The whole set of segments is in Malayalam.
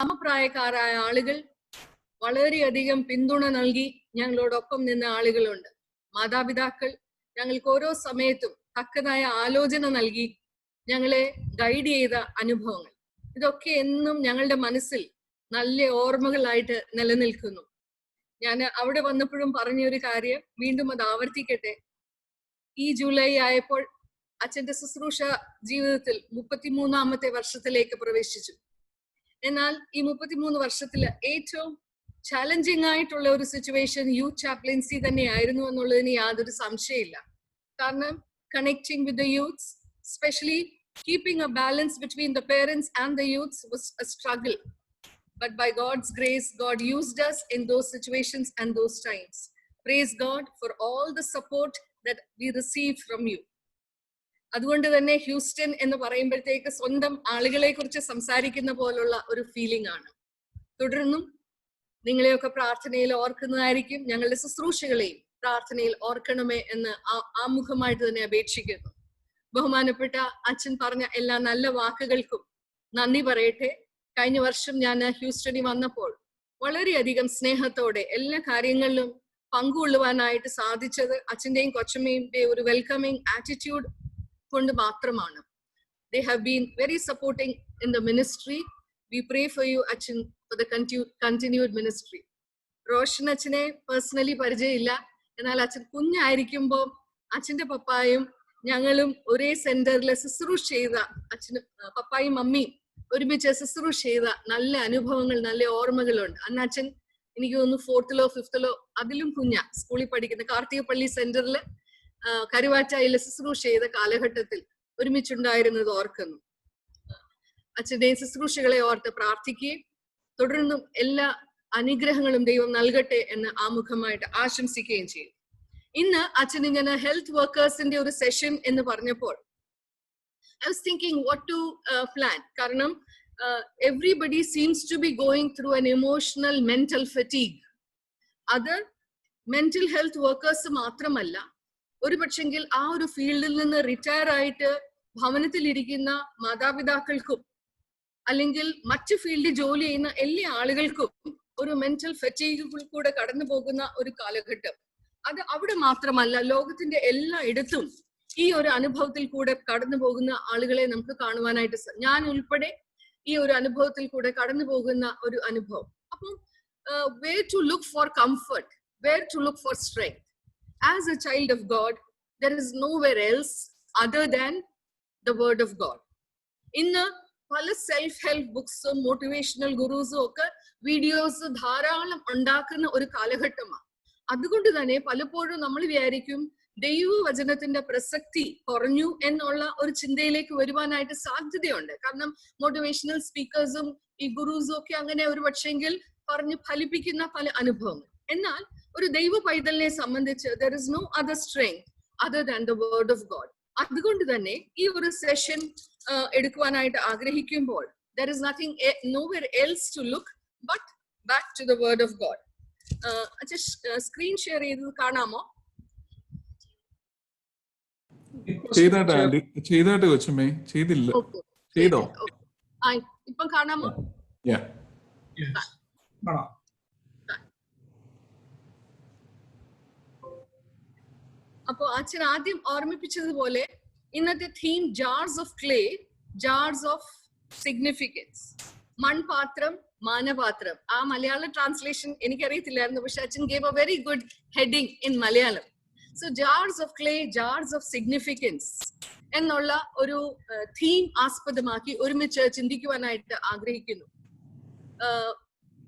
സമപ്രായക്കാരായ ആളുകൾ, വളരെയധികം പിന്തുണ നൽകി ഞങ്ങളോടൊപ്പം നിന്ന ആളുകളുണ്ട്. മാതാപിതാക്കൾ ഞങ്ങൾക്ക് ഓരോ സമയത്തും തക്കതായ ആലോചന നൽകി ഞങ്ങളെ ഗൈഡ് ചെയ്ത അനുഭവങ്ങൾ, ഇതൊക്കെ എന്നും ഞങ്ങളുടെ മനസ്സിൽ നല്ല ഓർമ്മകളായിട്ട് നിലനിൽക്കുന്നു. ഞാൻ അവിടെ വന്നപ്പോഴും പറഞ്ഞൊരു കാര്യം വീണ്ടും അത് ആവർത്തിക്കട്ടെ. ഈ ജൂലൈ ആയപ്പോൾ അച്ഛന്റെ ശുശ്രൂഷ ജീവിതത്തിൽ 33ാമത്തെ വർഷത്തിലേക്ക് പ്രവേശിച്ചു. എന്നാൽ ഈ 33 വർഷത്തില് ഏറ്റവും ചാലഞ്ചിങ് ആയിട്ടുള്ള ഒരു സിറ്റുവേഷൻ യൂത്ത് ചാപ്ലിൻസി തന്നെയായിരുന്നു എന്നുള്ളതിന് യാതൊരു സംശയമില്ല. കാരണം connecting with the youths, specially keeping a balance between the parents and the youths was a struggle. But by God's grace, God used us in those situations and those times. Praise God for all the support that we received from you. അതുകൊണ്ട് തന്നെ ഹ്യൂസ്റ്റൺ എന്ന് പറയുമ്പോഴത്തേക്ക് സ്വന്തം ആളുകളെ കുറിച്ച് സംസാരിക്കുന്ന പോലുള്ള ഒരു ഫീലിംഗ് ആണ്. തുടർന്നും നിങ്ങളെയൊക്കെ പ്രാർത്ഥനയിൽ ഓർക്കുന്നതായിരിക്കും. ഞങ്ങളുടെ ശുശ്രൂഷകളെയും പ്രാർത്ഥനയിൽ ഓർക്കണമേ എന്ന് ആമുഖമായിട്ട് തന്നെ അപേക്ഷിക്കുന്നു. ബഹുമാനപ്പെട്ട അച്ഛൻ പറഞ്ഞ എല്ലാ നല്ല വാക്കുകൾക്കും നന്ദി പറയട്ടെ. കഴിഞ്ഞ വർഷം ഞാൻ ഹ്യൂസ്റ്റണിൽ വന്നപ്പോൾ വളരെയധികം സ്നേഹത്തോടെ എല്ലാ കാര്യങ്ങളിലും പങ്കുകൊള്ളുവാനായിട്ട് സാധിച്ചത് അച്ഛന്റെയും കൊച്ചമ്മയുടെയും ഒരു വെൽക്കമിങ് ആറ്റിറ്റ്യൂഡ് കൊണ്ട് മാത്രമാണ്. They have been very supporting in the ministry. We pray for you, Achan, for the continued ministry. Roshan അച്ഛനെ പേഴ്സണലി പരിചയമില്ല. എന്നാൽ അച്ഛൻ കുഞ്ഞായിരിക്കുമ്പോൾ അച്ഛന്റെ പപ്പായും ഞങ്ങളും ഒരേ സെന്ററിൽ ശുശ്രൂഷ ചെയ്ത, അച്ഛനും പപ്പായും മമ്മിയും ഒരുമിച്ച് ശുശ്രൂഷ ചെയ്ത നല്ല അനുഭവങ്ങൾ, നല്ല ഓർമ്മകളുണ്ട്. അന്ന് അച്ഛൻ എനിക്ക് തോന്നുന്നു 4th or 5th അതിലും കുഞ്ഞ സ്കൂളിൽ പഠിക്കുന്ന കാർത്തികപ്പള്ളി സെന്ററിൽ കരുവാറ്റയിൽ ശുശ്രൂഷ ചെയ്ത കാലഘട്ടത്തിൽ ഒരുമിച്ചുണ്ടായിരുന്നത് ഓർക്കുന്നു. അച്ഛന്റെ ശുശ്രൂഷകളെ ഓർത്ത് പ്രാർത്ഥിക്കുകയും തുടർന്നും എല്ലാ അനുഗ്രഹങ്ങളും ദൈവം നൽകട്ടെ എന്ന് ആമുഖമായിട്ട് ആശംസിക്കുകയും ചെയ്യും. ഇന്ന് അച്ഛൻ ഇങ്ങനെ ഹെൽത്ത് വർക്കേഴ്സിന്റെ ഒരു സെഷൻ എന്ന് പറഞ്ഞപ്പോൾ I was thinking what to plan. കാരണം everybody seems to be going through an emotional mental fatigue. അത് മെന്റൽ ഹെൽത്ത് വർക്കേഴ്സ് മാത്രമല്ല, ഒരു പക്ഷെങ്കിൽ ആ ഒരു ഫീൽഡിൽ നിന്ന് റിട്ടയർ ആയിട്ട് ഭവനത്തിലിരിക്കുന്ന മാതാപിതാക്കൾക്കും അല്ലെങ്കിൽ മറ്റു ഫീൽഡിൽ ജോലി ചെയ്യുന്ന എല്ലാ ആളുകൾക്കും ഒരു മെന്റൽ ഫറ്റീഗിൽ കൂടെ കടന്നു പോകുന്ന ഒരു കാലഘട്ടം. അത് അവിടെ മാത്രമല്ല, ലോകത്തിന്റെ എല്ലായിടത്തും ഈ ഒരു അനുഭവത്തിൽ കൂടെ കടന്നു പോകുന്ന ആളുകളെ നമുക്ക് കാണുവാനായിട്ട്, ഞാൻ ഉൾപ്പെടെ ഈ ഒരു അനുഭവത്തിൽ കൂടെ കടന്നു പോകുന്ന ഒരു അനുഭവം. അപ്പം where to look for comfort, where to look for strength. As a child of God, there is nowhere else other than the word of God. ഇന്ന് പല സെൽഫ് ഹെൽപ്പ് ബുക്സും മോട്ടിവേഷണൽ ഗുരുസും ഒക്കെ വീഡിയോസ് ധാരാളം ഉണ്ടാക്കുന്ന ഒരു കാലഘട്ടമാണ്. അതുകൊണ്ട് തന്നെ പലപ്പോഴും നമ്മൾ വിചാരിക്കും ദൈവവചനത്തിന്റെ പ്രസക്തി കുറഞ്ഞു എന്നുള്ള ഒരു ചിന്തയിലേക്ക് വരുവാനായിട്ട് സാധ്യതയുണ്ട്. കാരണം മോട്ടിവേഷണൽ സ്പീക്കേഴ്സും ഈ ഗുരുസും ഒക്കെ അങ്ങനെ ഒരു പക്ഷെങ്കിൽ പറഞ്ഞ് ഫലിപ്പിക്കുന്ന പല അനുഭവങ്ങൾ. എന്നാൽ ഒരു ദൈവ പൈതലിനെ സംബന്ധിച്ച് there is no other strength other than the word of God. അതുകൊണ്ട് തന്നെ ഈ ഒരു സെഷൻ എടുക്കുവാനായിട്ട് ആഗ്രഹിക്കുമ്പോൾ there is nothing, nowhere else to look but back to the word of God. Screen share ചെയ്ത് കാണാമോ? ചെയ്താട്ടെ കൊച്ചമ്മേ, ചെയ്തില്ല. ചെയ്തോ? ഇപ്പൊ കാണാമോ? അപ്പോ അച്ഛൻ ആദ്യം ഓർമ്മിപ്പിച്ചതുപോലെ ഇന്നത്തെ theme jars of clay, jars of significance. മൺപാത്രം, മാനപാത്രം. ആ മലയാള ട്രാൻസ്ലേഷൻ എനിക്കറിയത്തില്ലായിരുന്നു, പക്ഷെ അച്ഛൻ gave a very good heading in Malayalam. So jars of clay, jars of significance എന്നുള്ള ഒരു തീം ആസ്പദമാക്കി ഒരുമിച്ച് ചിന്തിക്കുവാനായിട്ട് ആഗ്രഹിക്കുന്നു.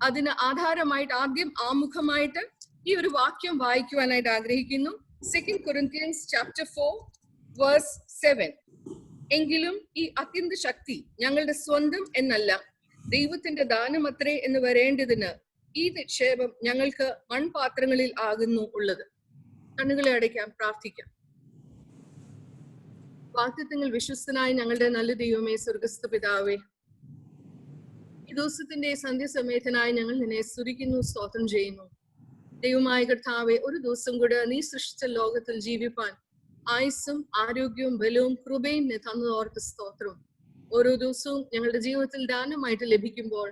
അതിന് ആധാരമായിട്ട് ആദ്യം ആമുഖമായിട്ട് ഈ ഒരു വാക്യം വായിക്കുവാനായിട്ട് ആഗ്രഹിക്കുന്നു. 2 Corinthians chapter 4 verse 7. എങ്കിലും ഈ അത്യന്ത ശക്തി ഞങ്ങളുടെ സ്വന്തം എന്നല്ല, ദൈവത്തിന്റെ ദാനമത്രേ എന്ന് വരേണ്ടതിന് ഈ നിക്ഷേപം ഞങ്ങൾക്ക് മൺപാത്രങ്ങളിൽ ആകുന്നു ഉള്ളത്. കണ്ണുകളെ അടയ്ക്കാം, പ്രാർത്ഥിക്കാം. വാഗ്ദത്തങ്ങൾ വിശ്വസ്തനായ ഞങ്ങളുടെ നല്ല ദൈവമേ, സ്വർഗസ്ഥ പിതാവേ, ഈ ദിവസത്തിന്റെ സന്ധ്യസമയത്തിനായി ഞങ്ങൾ നിന്നെ സ്തുതിക്കുന്നു, സ്തോത്രം ചെയ്യുന്നു. ദൈവമായ കർത്താവേ, ഒരു ദിവസം കൂടെ നീ സൃഷ്ടിച്ച ലോകത്തിൽ ജീവിപ്പാൻ ആയുസ്സും ആരോഗ്യവും ബലവും കൃപയും തന്നതോർത്ത് സ്തോത്രം. ഓരോ ദിവസവും ഞങ്ങളുടെ ജീവിതത്തിൽ ദാനമായിട്ട് ലഭിക്കുമ്പോൾ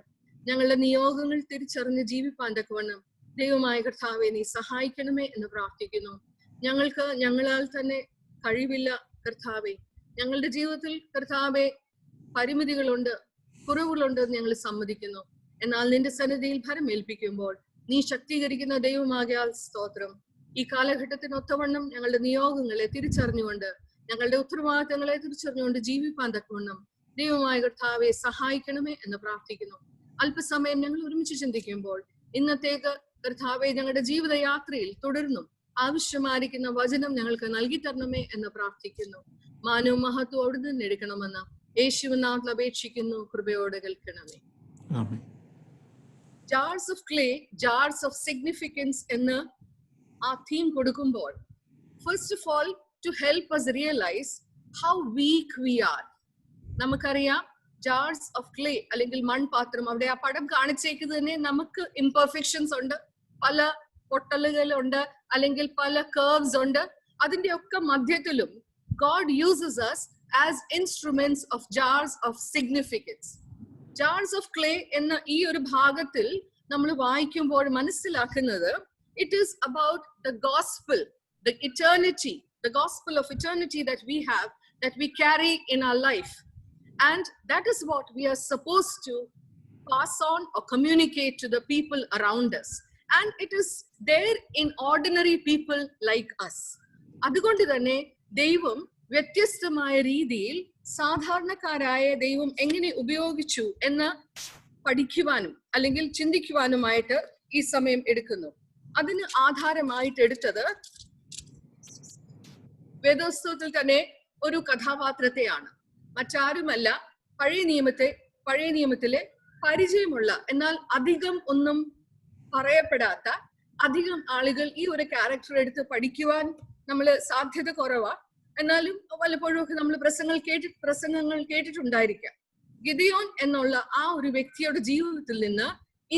ഞങ്ങളുടെ നിയോഗങ്ങൾ തിരിച്ചറിഞ്ഞ് ജീവിപ്പാൻ തക്കവണ്ണം ദൈവമായ കർത്താവെ നീ സഹായിക്കണമേ എന്ന് പ്രാർത്ഥിക്കുന്നു. ഞങ്ങൾക്ക് ഞങ്ങളാൽ തന്നെ കഴിവില്ല കർത്താവെ. ഞങ്ങളുടെ ജീവിതത്തിൽ കർത്താവെ പരിമിതികളുണ്ട്, കുറവുകളുണ്ട് എന്ന് ഞങ്ങൾ സമ്മതിക്കുന്നു. എന്നാൽ നിന്റെ സന്നിധിയിൽ ഭരമേൽപ്പിക്കുമ്പോൾ നീ ശക്തീകരിക്കുന്ന ദൈവമാകിയാൽ സ്തോത്രം. ഈ കാലഘട്ടത്തിന് ഒത്തവണ്ണം ഞങ്ങളുടെ നിയോഗങ്ങളെ തിരിച്ചറിഞ്ഞുകൊണ്ട്, ഞങ്ങളുടെ ഉത്തരവാദിത്തങ്ങളെ തിരിച്ചറിഞ്ഞുകൊണ്ട് ജീവിപ്പാൻ തക്കവണ്ണം ദൈവമായ കർത്താവെ സഹായിക്കണമേ എന്ന് പ്രാർത്ഥിക്കുന്നു. അല്പസമയം ഞങ്ങൾ ഒരുമിച്ച് ചിന്തിക്കുമ്പോൾ ഇന്നത്തേക്ക് കർത്താവെ ഞങ്ങളുടെ ജീവിതയാത്രയിൽ തുടർന്നും ആവശ്യമായിരിക്കുന്ന വചനം ഞങ്ങൾക്ക് നൽകി തരണമേ എന്ന് പ്രാർത്ഥിക്കുന്നു. മാനവും മഹത്വം അവിടുന്ന് തന്നെ എടുക്കണമെന്ന് യേശുവിൻ നാമത്തിൽ അപേക്ഷിക്കുന്നു. കൃപയോടെ കേൾക്കണമേ. Jars of clay, jars of significance എന്ന് ആ തീം കൊടുക്കുമ്പോൾ, first of all to help us realise how weak we are. നമുക്കറിയാം ജാർസ് ഓഫ് ക്ലേ അല്ലെങ്കിൽ മൺപാത്രം, അവിടെ ആ പടം കാണിച്ചേക്കുന്നത് തന്നെ നമുക്ക് ഇംപെർഫെക്ഷൻസ് ഉണ്ട്, പല പൊട്ടലുകളുണ്ട്, അല്ലെങ്കിൽ പല കർവ്സ് ഉണ്ട്. അതിന്റെ ഒക്കെ മധ്യത്തിലും God uses us as instruments of jars of significance. Jars of clay എന്ന ഈ ഒരു ഭാഗത്തിൽ നമ്മൾ വായിക്കുമ്പോൾ മനസ്സിലാക്കുന്നത്, it is about the gospel, the eternity, the gospel of eternity that we have, that we carry in our life. And that is what we are supposed to pass on or communicate to the people around us. And it is there in ordinary people like us. അതുകൊണ്ട് തന്നെ ദൈവം വ്യത്യസ്തമായ രീതിയിൽ സാധാരണക്കാരായ ദൈവം എങ്ങനെ ഉപയോഗിച്ചു എന്ന് പഠിക്കുവാനും അല്ലെങ്കിൽ ചിന്തിക്കുവാനുമായിട്ട് ഈ സമയം എടുക്കുന്നു. അതിന് ആധാരമായിട്ട് എടുത്തത് വേദപുസ്തകത്തിൽ തന്നെ ഒരു കഥാപാത്രത്തെയാണ്. മറ്റാരുമല്ല, പഴയ നിയമത്തിലെ പരിചയമുള്ള, എന്നാൽ അധികം ഒന്നും പറയപ്പെടാത്ത അധികം ആളുകൾ ഈ ഒരു ക്യാരക്ടർ എടുത്ത് പഠിക്കുവാൻ നമ്മൾ സാധ്യത കുറവാ. എന്നാലും പലപ്പോഴും ഒക്കെ നമ്മൾ പ്രസംഗങ്ങൾ കേട്ടിട്ടുണ്ടായിരിക്കാം. ഗിദെയോൻ എന്നുള്ള ആ ഒരു വ്യക്തിയുടെ ജീവിതത്തിൽ നിന്ന്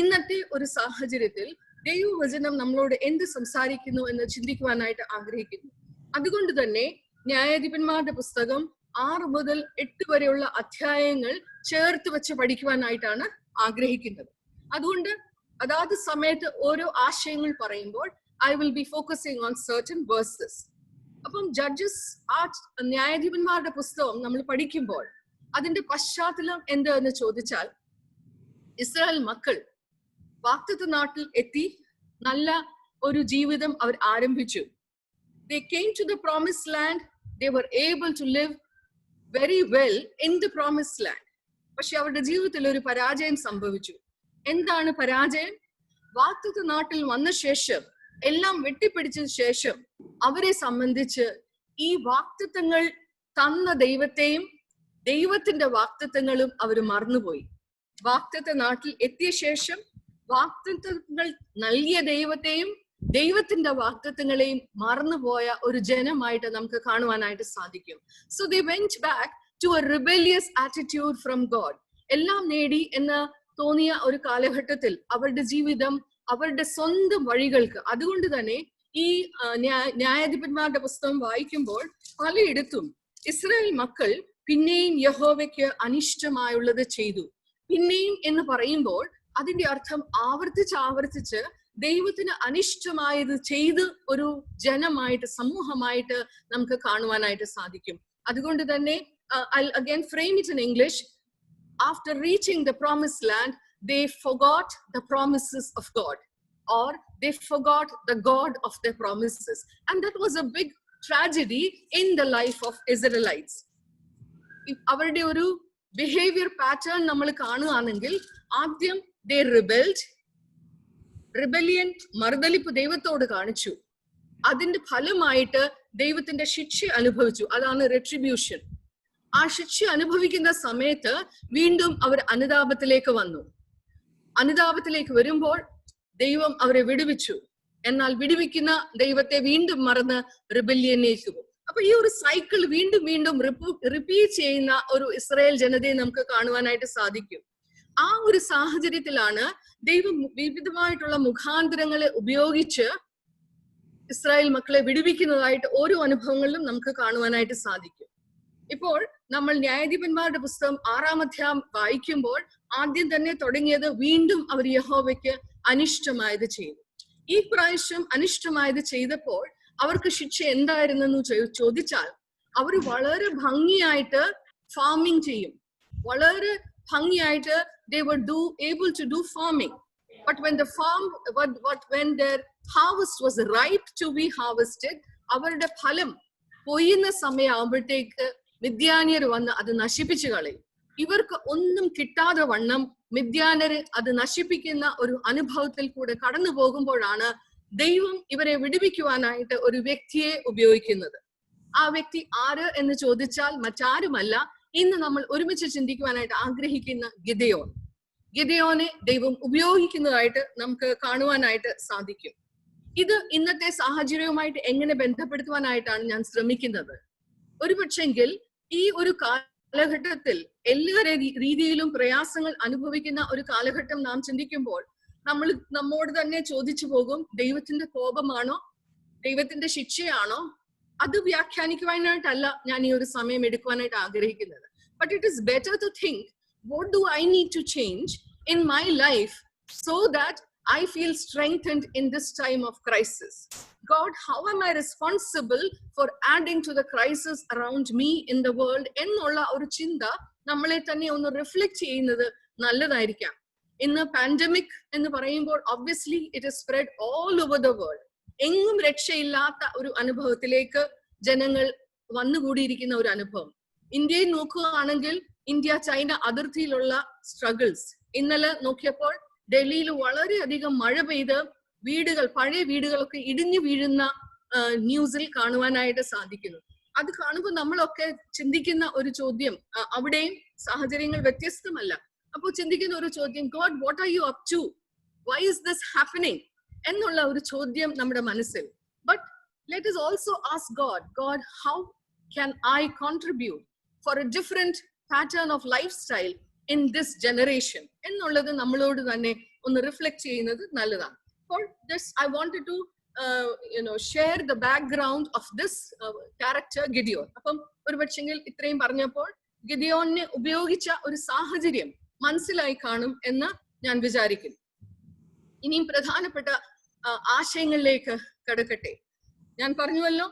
ഇന്നത്തെ ഒരു സാഹചര്യത്തിൽ ദൈവവചനം നമ്മളോട് എന്ത് സംസാരിക്കുന്നു എന്ന് ചിന്തിക്കുവാനായിട്ട് ആഗ്രഹിക്കുന്നു. അതുകൊണ്ട് തന്നെ ന്യായാധിപന്മാരുടെ പുസ്തകം 6 മുതൽ 8 വരെയുള്ള അധ്യായങ്ങൾ ചേർത്ത് വെച്ച് പഠിക്കുവാനായിട്ടാണ് ആഗ്രഹിക്കുന്നത്. അതുകൊണ്ട് അതാത് സമയത്ത് ഓരോ ആശയങ്ങൾ പറയുമ്പോൾ I will be focusing on certain verses. അപ്പം ജഡ്ജസ്, ആ ന്യായാധിപന്മാരുടെ പുസ്തകം നമ്മൾ പഠിക്കുമ്പോൾ അതിന്റെ പശ്ചാത്തലം എന്ത് എന്ന് ചോദിച്ചാൽ, ഇസ്രായേൽ മക്കൾ വാഗ്ദത്ത നാട്ടിൽ എത്തി നല്ല ഒരു ജീവിതം അവർ ആരംഭിച്ചു. They came to the promised land. They were able to live very well in the promised land. പക്ഷെ അവരുടെ ജീവിതത്തിൽ ഒരു പരാജയം സംഭവിച്ചു. എന്താണ് പരാജയം? വാഗ്ദത്ത നാട്ടിൽ വന്ന ശേഷം, എല്ലാം വെട്ടിപ്പിടിച്ച ശേഷം അവരെ സംബന്ധിച്ച് ഈ വാഗ്ദത്തങ്ങൾ തന്ന ദൈവത്തെയും ദൈവത്തിന്റെ വാഗ്ദത്തങ്ങളും അവർ മറന്നുപോയി. വാഗ്ദത്ത നാട്ടിൽ എത്തിയ ശേഷം വാഗ്ദത്തങ്ങൾ നൽകിയ ദൈവത്തെയും ദൈവത്തിന്റെ വാഗ്ദത്തങ്ങളെയും മറന്നുപോയ ഒരു ജനമായിട്ട് നമുക്ക് കാണുവാനായിട്ട് സാധിക്കും. So they went back to a rebellious attitude from God. എല്ലാം നേടി എന്ന് തോന്നിയ ഒരു കാലഘട്ടത്തിൽ അവരുടെ ജീവിതം അവരുടെ സ്വന്തം വഴികൾക്ക്. അതുകൊണ്ട് തന്നെ ഈ ന്യായാധിപന്മാരുടെ പുസ്തകം വായിക്കുമ്പോൾ പലയിടത്തും ഇസ്രായേൽ മക്കൾ പിന്നെയും യഹോവയ്ക്ക് അനിഷ്ടമായുള്ളത് ചെയ്തു. പിന്നെയും എന്ന് പറയുമ്പോൾ അതിന്റെ അർത്ഥം ആവർത്തിച്ച് ദൈവത്തിന് അനിഷ്ടമായത് ചെയ്ത് ഒരു ജനമായിട്ട്, സമൂഹമായിട്ട് നമുക്ക് കാണുവാനായിട്ട് സാധിക്കും. അതുകൊണ്ട് തന്നെ I'll again frame it in English. After reaching the promised land, they forgot the promises of God, or they forgot the God of their promises. And that was a big tragedy in the life of Israelites. അവരുടെ ഒരു ബിഹേവിയർ പാറ്റേൺ നമ്മൾ കാണുകയാണെങ്കിൽ, ആദ്യം they rebelled. റിബലിയൻ, മറുതലിപ്പ് ദൈവത്തോട് കാണിച്ചു. അതിന്റെ ഫലമായിട്ട് ദൈവത്തിന്റെ ശിക്ഷ അനുഭവിച്ചു. അതാണ് retribution. ആ ശിക്ഷ അനുഭവിക്കുന്ന സമയത്ത് വീണ്ടും അവർ അനുതാപത്തിലേക്ക് വന്നു. അനുതാപത്തിലേക്ക് വരുമ്പോൾ ദൈവം അവരെ വിടുവിച്ചു. എന്നാൽ വിടുവിക്കുന്ന ദൈവത്തെ വീണ്ടും മറന്ന് റിബല്യനിലേക്ക് പോകും. അപ്പൊ ഈ ഒരു സൈക്കിൾ വീണ്ടും വീണ്ടും റിപ്പീറ്റ് ചെയ്യുന്ന ഒരു ഇസ്രായേൽ ജനതയെ നമുക്ക് കാണുവാനായിട്ട് സാധിക്കും. ആ ഒരു സാഹചര്യത്തിലാണ് ദൈവം വിവിധമായിട്ടുള്ള മുഖാന്തരങ്ങളെ ഉപയോഗിച്ച് ഇസ്രായേൽ മക്കളെ വിടുവിക്കുന്നതായിട്ട് ഓരോ അനുഭവങ്ങളിലും നമുക്ക് കാണുവാനായിട്ട് സാധിക്കും. ഇപ്പോൾ നമ്മൾ ന്യായാധിപന്മാരുടെ പുസ്തകം 6-ാം അധ്യായം വായിക്കുമ്പോൾ ആദ്യം തന്നെ തുടങ്ങിയത് വീണ്ടും അവർ യഹോവയ്ക്ക് അനിഷ്ടമായത് ചെയ്തു. ഈ പ്രാവശ്യം അനിഷ്ടമായത് ചെയ്തപ്പോൾ അവർക്ക് ശിക്ഷ എന്തായിരുന്നെന്ന് ചോദിച്ചാൽ, അവർ വളരെ ഭംഗിയായിട്ട് ഫാമിംഗ് ചെയ്യും. വളരെ ഭംഗിയായിട്ട് they were able to do farming. But when their harvest was ripe to be harvested, അവരുടെ ഫലം പൊയ്യുന്ന സമയമാകുമ്പോഴത്തേക്ക് മിദ്യാന്യർ വന്ന് അത് നശിപ്പിച്ചു കളയും. ഇവർക്ക് ഒന്നും കിട്ടാതെ വണ്ണം മിദ്യാന്യർ അത് നശിപ്പിക്കുന്ന ഒരു അനുഭവത്തിൽ കൂടെ കടന്നു പോകുമ്പോഴാണ് ദൈവം ഇവരെ വിടുവിക്കുവാനായിട്ട് ഒരു വ്യക്തിയെ ഉപയോഗിക്കുന്നത്. ആ വ്യക്തി ആര് എന്ന് ചോദിച്ചാൽ മറ്റാരുമല്ല, ഇന്ന് നമ്മൾ ഒരുമിച്ച് ചിന്തിക്കുവാനായിട്ട് ആഗ്രഹിക്കുന്ന ഗിദെയോൻ. ഗിദെയോനെ ദൈവം ഉപയോഗിക്കുന്നതായിട്ട് നമുക്ക് കാണുവാനായിട്ട് സാധിക്കും. ഇത് ഇന്നത്തെ സാഹചര്യവുമായിട്ട് എങ്ങനെ ബന്ധപ്പെടുത്തുവാനായിട്ടാണ് ഞാൻ ശ്രമിക്കുന്നത്. ഒരു പക്ഷെങ്കിൽ ഈ ഒരു കാലഘട്ടത്തിൽ എല്ലാ രീതിയിലും പ്രയാസങ്ങൾ അനുഭവിക്കുന്ന ഒരു കാലഘട്ടം നാം ചിന്തിക്കുമ്പോൾ നമ്മോട് തന്നെ ചോദിച്ചു പോകും, ദൈവത്തിന്റെ കോപമാണോ, ദൈവത്തിന്റെ ശിക്ഷയാണോ? അത് വ്യാഖ്യാനിക്കുവാനായിട്ടല്ല ഞാൻ ഈ ഒരു സമയം എടുക്കുവാനായിട്ട് ആഗ്രഹിക്കുന്നത്. But it is better to think, what do I need to change in my life so that I feel strengthened in this time of crisis? God, how am I responsible for adding to the crisis around me in the world? എന്നുള്ള ഒരു ചിന്ത നമ്മളെ തന്നെ ഒന്ന് റിഫ്ലക്ട് ചെയ്യുന്നത് നല്ലതായിരിക്കാം. ഇന്ന് പാൻഡമിക് എന്ന് പറയുമ്പോൾ obviously it is spread all over the world. എങ്ങും രക്ഷയില്ലാത്ത ഒരു അനുഭവത്തിലേക്ക് ജനങ്ങൾ വന്നുകൂടിയിരിക്കുന്ന ഒരു അനുഭവം. ഇന്ത്യയിൽ നോക്കുകയാണെങ്കിൽ ഇന്ത്യ ചൈന അതിർത്തിയിലുള്ള സ്ട്രഗിൾസ്. ഇന്നലെ നോക്കിയപ്പോൾ ഡൽഹിയിൽ വളരെയധികം മഴ പെയ്ത് പഴയ വീടുകളൊക്കെ ഇടിഞ്ഞു വീഴുന്ന ന്യൂസിൽ കാണുവാനായിട്ട് സാധിക്കുന്നു. അത് കാണുമ്പോൾ നമ്മളൊക്കെ ചിന്തിക്കുന്ന ഒരു ചോദ്യം, അവിടെയും സാഹചര്യങ്ങൾ വ്യത്യസ്തമല്ല. അപ്പോൾ ചിന്തിക്കുന്ന ഒരു ചോദ്യം, God, what are you up to? Why is this happening? എന്നുള്ള ഒരു ചോദ്യം നമ്മുടെ മനസ്സിൽ. But let us also ask God, how can I contribute for a different pattern of lifestyle in this generation? എന്നുള്ളത് നമ്മളോട് തന്നെ ഒന്ന് റിഫ്ലക്ട് ചെയ്യുന്നത് നല്ലതാണ്. For this, I wanted to share the background of this character Gideon. അപ്പം ഒരു പക്ഷെങ്കിൽ ഇത്രയും പറഞ്ഞപ്പോൾ ഗിദെയോനെ ഉപയോഗിച്ച ഒരു സാഹചര്യം മനസ്സിലായി കാണും എന്ന് ഞാൻ വിചാരിക്കുന്നു. ഇനിയും പ്രധാനപ്പെട്ട ആശയങ്ങളിലേക്ക് കടക്കട്ടെ. ഞാൻ പറഞ്ഞുവല്ലോ,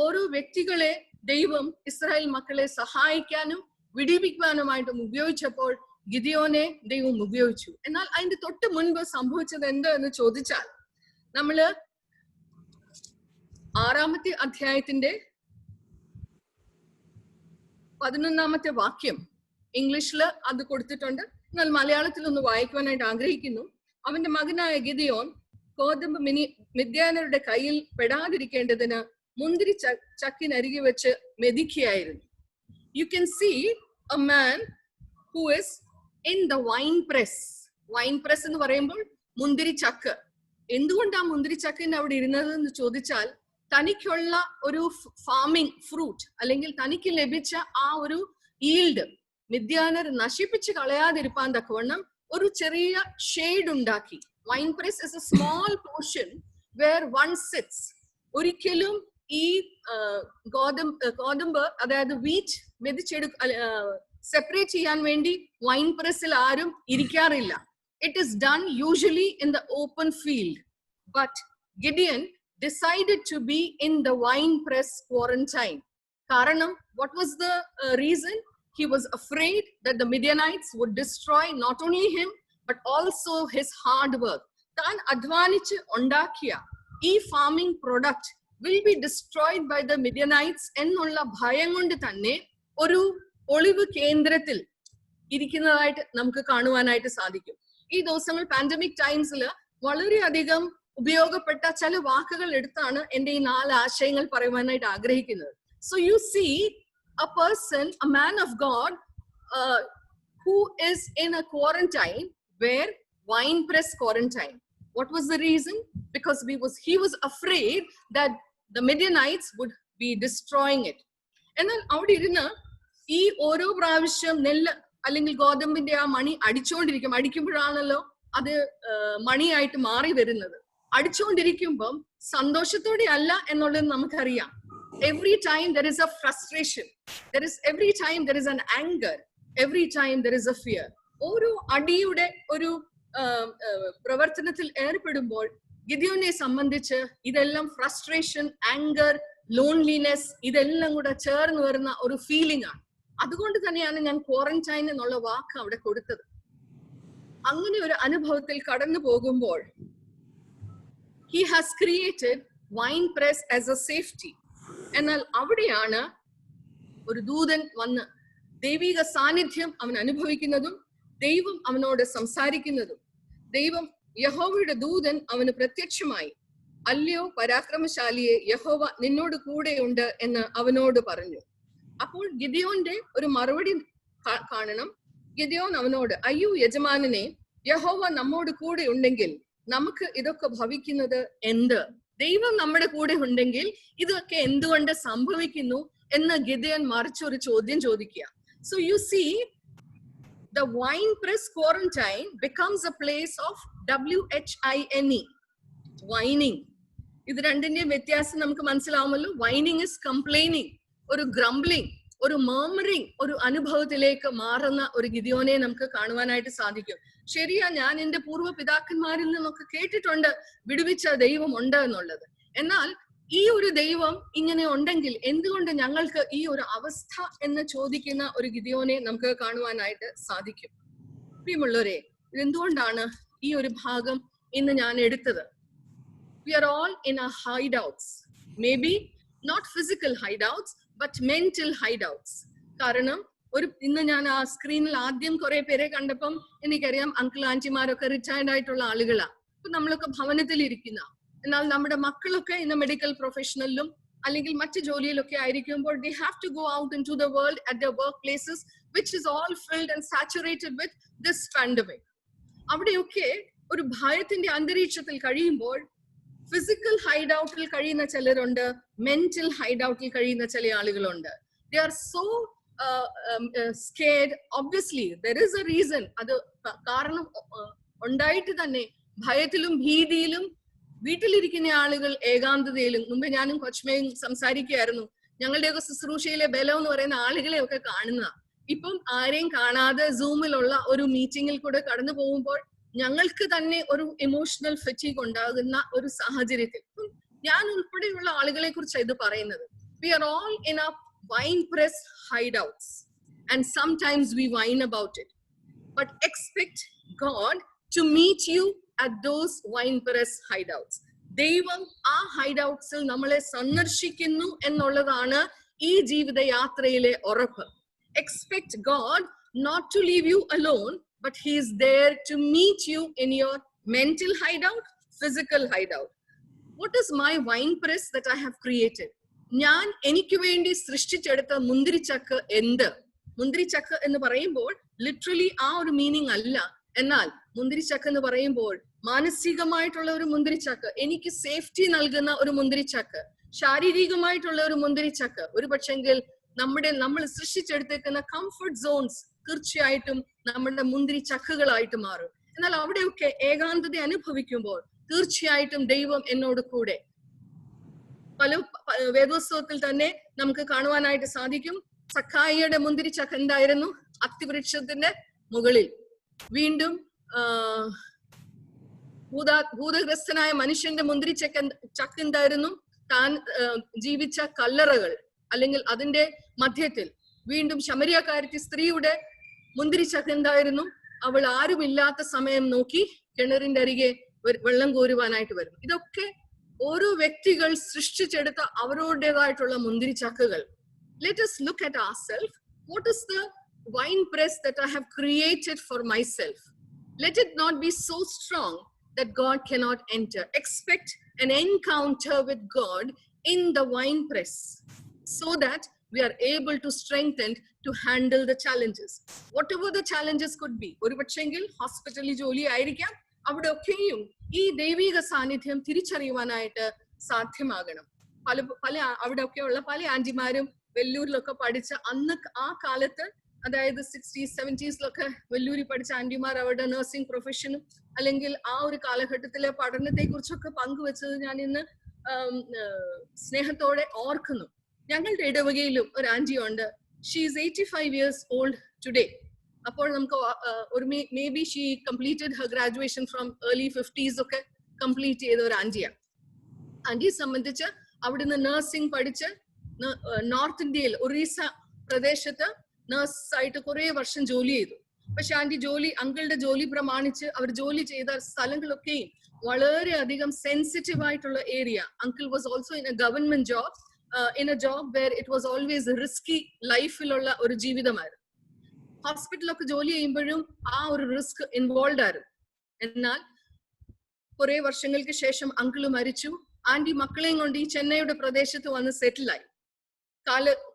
ഓരോ വ്യക്തികളെ ദൈവം ഇസ്രായേൽ മക്കളെ സഹായിക്കാനും വിടിവിക്കുവാനുമായിട്ടും ഉപയോഗിച്ചപ്പോൾ ഗിദെയോനെ ദൈവം ഉപയോഗിച്ചു. എന്നാൽ അതിന്റെ തൊട്ട് മുൻപ് സംഭവിച്ചത് എന്ത് എന്ന് ചോദിച്ചാൽ, നമ്മള് 6-ാമത്തെ അധ്യായത്തിന്റെ 11-ാമത്തെ വാക്യം ഇംഗ്ലീഷില് അത് കൊടുത്തിട്ടുണ്ട്. എന്നാൽ മലയാളത്തിൽ ഒന്ന് വായിക്കുവാനായിട്ട് ആഗ്രഹിക്കുന്നു. അവന്റെ മകനായ ഗിദെയോൻ ഗോതമ്പ് മിദ്യാന്യരുടെ കയ്യിൽ പെടാതിരിക്കേണ്ടതിന് മുന്തിരി ചക്കിനരികെ വെച്ച് മെതിക്കുകയായിരുന്നു. You can see a man who is in the wine press. Wine press എന്ന് പറയുമ്പോൾ മുന്തിരി ചക്ക്. എന്തുകൊണ്ടാ മുന്തിരി ചക്കിന് അവിടെ ഇരുന്നത് എന്ന് ചോദിച്ചാൽ, തനിക്കുള്ള ഒരു ഫാമിംഗ് ഫ്രൂട്ട് അല്ലെങ്കിൽ തനിക്ക് ലഭിച്ച ആ ഒരു ഈൽഡ് മിദ്യാന്യർ നശിപ്പിച്ച് കളയാതിരിപ്പാൻ തക്കവണ്ണം ഒരു ചെറിയ ഷെയ്ഡ് ഉണ്ടാക്കി. Wine press is a small portion where one sits. ഒരിക്കലും ഈ ഗോതമ്പ് അതായത് വീറ്റ് സെപ്പറേറ്റ് ചെയ്യാൻ വേണ്ടി വൈൻ പ്രസ്സിൽ ആരും ഇരിക്കാറില്ല. It is done usually in the open field. But Gideon decided to be in the wine press quarantine. Karanam, what was the reason? He was afraid that the Midianites would destroy not only him but also his hard work. Tan advanichu undakiya ee farming product will be destroyed by the Midianites ennulla bhayam kondu thanne oru olivu kendrathil irikkunnadayittu namukku kaanuvanayittu sadhikkum. Ee dosangal pandemic times il valare adhigam ഉപയോഗപ്പെട്ട ചില വാക്കുകൾ എടുത്താണ് എന്റെ ഈ 4 ആശയങ്ങൾ പറയുവാനായിട്ട് ആഗ്രഹിക്കുന്നത്. So you see a person, a man of God, who is in a quarantine, where wine press quarantine. What was the reason? Because he was afraid that the Midianites would be destroying it. എന്നാൽ അവിടെ ഇരുന്ന് ഈ ഓരോ പ്രാവശ്യം നെല്ല് അല്ലെങ്കിൽ ഗോതമ്പിന്റെ ആ മണി അടിക്കുമ്പോഴാണല്ലോ അത് മണിയായിട്ട് മാറി വരുന്നത്. അടിച്ചുകൊണ്ടിരിക്കുമ്പം സന്തോഷത്തോടെ അല്ല എന്നുള്ളത് നമുക്കറിയാം. Every time there is a frustration, every time there is an anger, every time there is a fear. ഓരോ അടിയുടെ ഒരു പ്രവർത്തനത്തിൽ ഏർപ്പെടുമ്പോൾ ഗിദിയോനെ സംബന്ധിച്ച് ഇതെല്ലാം ഫ്രസ്ട്രേഷൻ, ആങ്കർ, ലോൺലിനെസ് ഇതെല്ലാം കൂടെ ചേർന്ന് വരുന്ന ഒരു ഫീലിംഗ് ആണ്. അതുകൊണ്ട് തന്നെയാണ് ഞാൻ ക്വാറന്റൈൻ എന്നുള്ള വാക്ക് അവിടെ കൊടുത്തത്. അങ്ങനെ ഒരു അനുഭവത്തിൽ കടന്നു പോകുമ്പോൾ he has created wine press as a safety. എന്നാൽ അവിടെയാണ് ഒരു ദൂതൻ വന്ന് ദൈവിക സാന്നിധ്യം അവൻ അനുഭവിക്കുന്നതും ദൈവം അവനോട് സംസാരിക്കുന്നതും. ദൈവം യഹോവയുടെ ദൂതൻ അവന് പ്രത്യക്ഷമായി, അല്ലയോ പരാക്രമശാലിയെ, യഹോവ നിന്നോട് കൂടെയുണ്ട് എന്ന് അവനോട് പറഞ്ഞു. അപ്പോൾ ഗിദിയോന്റെ ഒരു മറുപടി കാണണം. ഗിദിയോൻ അവനോട്, അയ്യോ യജമാനനെ, യഹോവ നമ്മോട് കൂടെ ഉണ്ടെങ്കിൽ നമുക്ക് ഇതൊക്കെ ഭവിക്കുന്നത് എന്ത്? ദൈവം നമ്മുടെ കൂടെ ഉണ്ടെങ്കിൽ ഇതൊക്കെ എന്തുകൊണ്ട് സംഭവിക്കുന്നു എന്ന് ഗിദിയോൻ മറിച്ചൊരു ചോദ്യം ചോദിക്കുക. So you see, the wine press quarantine becomes a place of WHINE, whining. ഇത് രണ്ടിന്റെയും വ്യത്യാസം നമുക്ക് മനസ്സിലാവുമല്ലോ. വൈനിങ് ഇസ് കംപ്ലൈനിങ്, ഒരു ഗ്രംബ്ലിംഗ്, ഒരു മർമറിംഗ്, ഒരു അനുഭവത്തിലേക്ക് മാറുന്ന ഒരു ഗിദിയോനെ നമുക്ക് കാണുവാനായിട്ട് സാധിക്കും. ശരിയാ, ഞാൻ എന്റെ പൂർവ്വ പിതാക്കന്മാരിൽ നിന്നൊക്കെ കേട്ടിട്ടുണ്ട് വിടുവിച്ച ദൈവം ഉണ്ട് എന്നുള്ളത്. എന്നാൽ ഈ ഒരു ദൈവം ഇങ്ങനെ ഉണ്ടെങ്കിൽ എന്തുകൊണ്ട് ഞങ്ങൾക്ക് ഈ ഒരു അവസ്ഥ എന്ന് ചോദിക്കുന്ന ഒരു ഗിദിയോനെ നമുക്ക് കാണുവാനായിട്ട് സാധിക്കും. പ്രിയമുള്ളവരെ, ഇതെന്തുകൊണ്ടാണ് ഈ ഒരു ഭാഗം ഇന്ന് ഞാൻ എടുത്തത്? We are all in our hideouts, maybe not physical hideouts but mental hideouts. കാരണം ഇന്ന് ഞാൻ ആ സ്ക്രീനിൽ ആദ്യം കുറെ പേരെ കണ്ടപ്പം എനിക്കറിയാം അങ്കിൾ ആന്റിമാരൊക്കെ റിട്ടയർഡ് ആയിട്ടുള്ള ആളുകളാണ്. അപ്പൊ നമ്മളൊക്കെ ഭവനത്തിൽ ഇരിക്കുന്ന, എന്നാൽ നമ്മുടെ മക്കളൊക്കെ ഇന്ന് മെഡിക്കൽ പ്രൊഫഷണലിലും അല്ലെങ്കിൽ മറ്റു ജോലിയിലൊക്കെ ആയിരിക്കുമ്പോൾ they have to go out into the world at their workplaces which is all filled and saturated with this pandemic. അവിടെയൊക്കെ ഒരു ഭയത്തിന്റെ അന്തരീക്ഷത്തിൽ കഴിയുമ്പോൾ ഫിസിക്കൽ ഹൈഡൌട്ടിൽ കഴിയുന്ന ചിലരുണ്ട്, മെന്റൽ ഹൈഡൌട്ടിൽ കഴിയുന്ന ചില ആളുകളുണ്ട്. They are so scared. Obviously there is a reason. അത് കാരണം ഉണ്ടായിട്ട് തന്നെ ഭയത്തിലും ഭീതിയിലും വീട്ടിലിരിക്കുന്ന ആളുകൾ ഏകാന്തതയിലും. മുമ്പ് ഞാനും കൊച്ചമ്മയും സംസാരിക്കുകയായിരുന്നു, ഞങ്ങളുടെയൊക്കെ ശുശ്രൂഷയിലെ ബലം എന്ന് പറയുന്ന ആളുകളെ ഒക്കെ കാണുന്ന. ഇപ്പം ആരെയും കാണാതെ സൂമിലുള്ള ഒരു മീറ്റിംഗിൽ കൂടെ കടന്നു പോകുമ്പോൾ ഞങ്ങൾക്ക് തന്നെ ഒരു ഇമോഷണൽ ഫെറ്റീഗ് ഉണ്ടാകുന്ന ഒരു സാഹചര്യത്തിൽ ഞാൻ ഉൾപ്പെടെയുള്ള ആളുകളെ കുറിച്ച് ഇത് പറയുന്നത്. We are all in our wine press hideouts and sometimes we whine about it, but expect God to meet you at those wine press hideouts. ദൈവം ആ ഹൈഡൌട്ട്സിൽ നമ്മളെ സന്ദർശിക്കുന്നു എന്നുള്ളതാണ് ഈ ജീവിത യാത്രയിലെ ഉറപ്പ്. Expect God not to leave you alone, but he is there to meet you in your mental hideout, physical hideout. What is my wine press that I have created? ഞാൻ എനിക്ക് വേണ്ടി സൃഷ്ടിച്ചെടുത്ത മുന്തിരിച്ചക്ക് എന്ത്? മുന്തിരിച്ചക്ക് എന്ന് പറയുമ്പോൾ ലിറ്ററലി ആ ഒരു മീനിങ് അല്ല. എന്നാൽ മുന്തിരിച്ചക്ക് എന്ന് പറയുമ്പോൾ മാനസികമായിട്ടുള്ള ഒരു മുന്തിരിച്ചക്ക്, എനിക്ക് സേഫ്റ്റി നൽകുന്ന ഒരു മുന്തിരിച്ചക്ക്, ശാരീരികമായിട്ടുള്ള ഒരു മുന്തിരിച്ചക്ക്, ഒരു പക്ഷെങ്കിൽ നമ്മൾ സൃഷ്ടിച്ചെടുത്തേക്കുന്ന കംഫർട്ട് സോൺസ് തീർച്ചയായിട്ടും നമ്മുടെ മുന്തിരി ചക്കുകളായിട്ട് മാറും. എന്നാൽ അവിടെയൊക്കെ ഏകാന്തത അനുഭവിക്കുമ്പോൾ തീർച്ചയായിട്ടും ദൈവം എന്നോട് കൂടെ. പല വേദോത്സവത്തിൽ തന്നെ നമുക്ക് കാണുവാനായിട്ട് സാധിക്കും, സഖായിയുടെ മുന്തിരിച്ചക്ക് എന്തായിരുന്നു? അത്തിവൃക്ഷത്തിന്റെ മുകളിൽ. വീണ്ടും ഭൂതഗ്രസ്തനായ മനുഷ്യന്റെ ചക്ക് എന്തായിരുന്നു? താൻ ജീവിച്ച കല്ലറകൾ അല്ലെങ്കിൽ അതിന്റെ മധ്യത്തിൽ. വീണ്ടും ശമരിയക്കാരത്തി സ്ത്രീയുടെ മുന്തിരിച്ചക്ക് എന്തായിരുന്നു? അവൾ ആരുമില്ലാത്ത സമയം നോക്കി കിണറിന്റെ അരികെ വെള്ളം കോരുവാനായിട്ട് വരും. ഇതൊക്കെ ഓരോ വ്യക്തികൾ സൃഷ്ടിച്ചെടുത്ത അവരുടേതായിട്ടുള്ള മുന്തിരിച്ചക്കുകൾ. Let us look at ourselves. What is the wine press that I have created for myself? Let it not be so strong that God cannot enter. Expect an encounter with God in the wine press so that we are able to strengthen to handle the challenges. Whatever the challenges could be. ഒരു പക്ഷെങ്കിൽ ഹോസ്പിറ്റലിൽ ജോലി ആയിരിക്കാം, അവിടെ ഒക്കെയും ഈ ദൈവിക സാന്നിധ്യം തിരിച്ചറിയുവാനായിട്ട് സാധ്യമാകണം. പല അവിടെ ഒക്കെയുള്ള പല ആന്റിമാരും വെല്ലൂരിലൊക്കെ പഠിച്ച അന്ന് ആ കാലത്ത്, അതായത് 60s 70s വെല്ലൂരിൽ പഠിച്ച ആന്റിമാർ അവരുടെ നഴ്സിംഗ് പ്രൊഫഷനും അല്ലെങ്കിൽ ആ ഒരു കാലഘട്ടത്തിലെ പഠനത്തെ കുറിച്ചൊക്കെ പങ്കുവെച്ചത് ഞാൻ ഇന്ന് സ്നേഹത്തോടെ ഓർക്കുന്നു. ഞങ്ങളുടെ ഇടവകയിലും ഒരു ആന്റി ഉണ്ട്. She is 85 years old today. അപ്പോൾ നമുക്ക് ഒരു may be she completed Har graduation from early 50s ഒക്കെ കംപ്ലീറ്റ് ചെയ്ത ഒരു ആന്റിയാണ്. ആന്റിയെ സംബന്ധിച്ച് അവിടുന്ന് നഴ്സിംഗ് പഠിച്ച് നോർത്ത് ഇന്ത്യയിൽ ഒറീസ പ്രദേശത്ത് നഴ്സായിട്ട് കുറെ വർഷം ജോലി ചെയ്തു. പക്ഷെ ആന്റി അങ്കിളുടെ ജോലി പ്രമാണിച്ച് അവർ ജോലി ചെയ്ത സ്ഥലങ്ങളൊക്കെയും വളരെയധികം സെൻസിറ്റീവ് ആയിട്ടുള്ള area. Uncle was also in a government job, in a job where it was always risky ലൈഫിലുള്ള ഒരു ജീവിതമായിരുന്നു. ഹോസ്പിറ്റലൊക്കെ ജോലി ചെയ്യുമ്പോഴും ആ ഒരു റിസ്ക് ഇൻവോൾവ് ആയിരുന്നു. എന്നാൽ കുറെ വർഷങ്ങൾക്ക് ശേഷം അങ്കിള് മരിച്ചു. ആന്റി മക്കളെയും കൊണ്ട് ഈ ചെന്നൈയുടെ പ്രദേശത്ത് വന്ന് സെറ്റിലായി.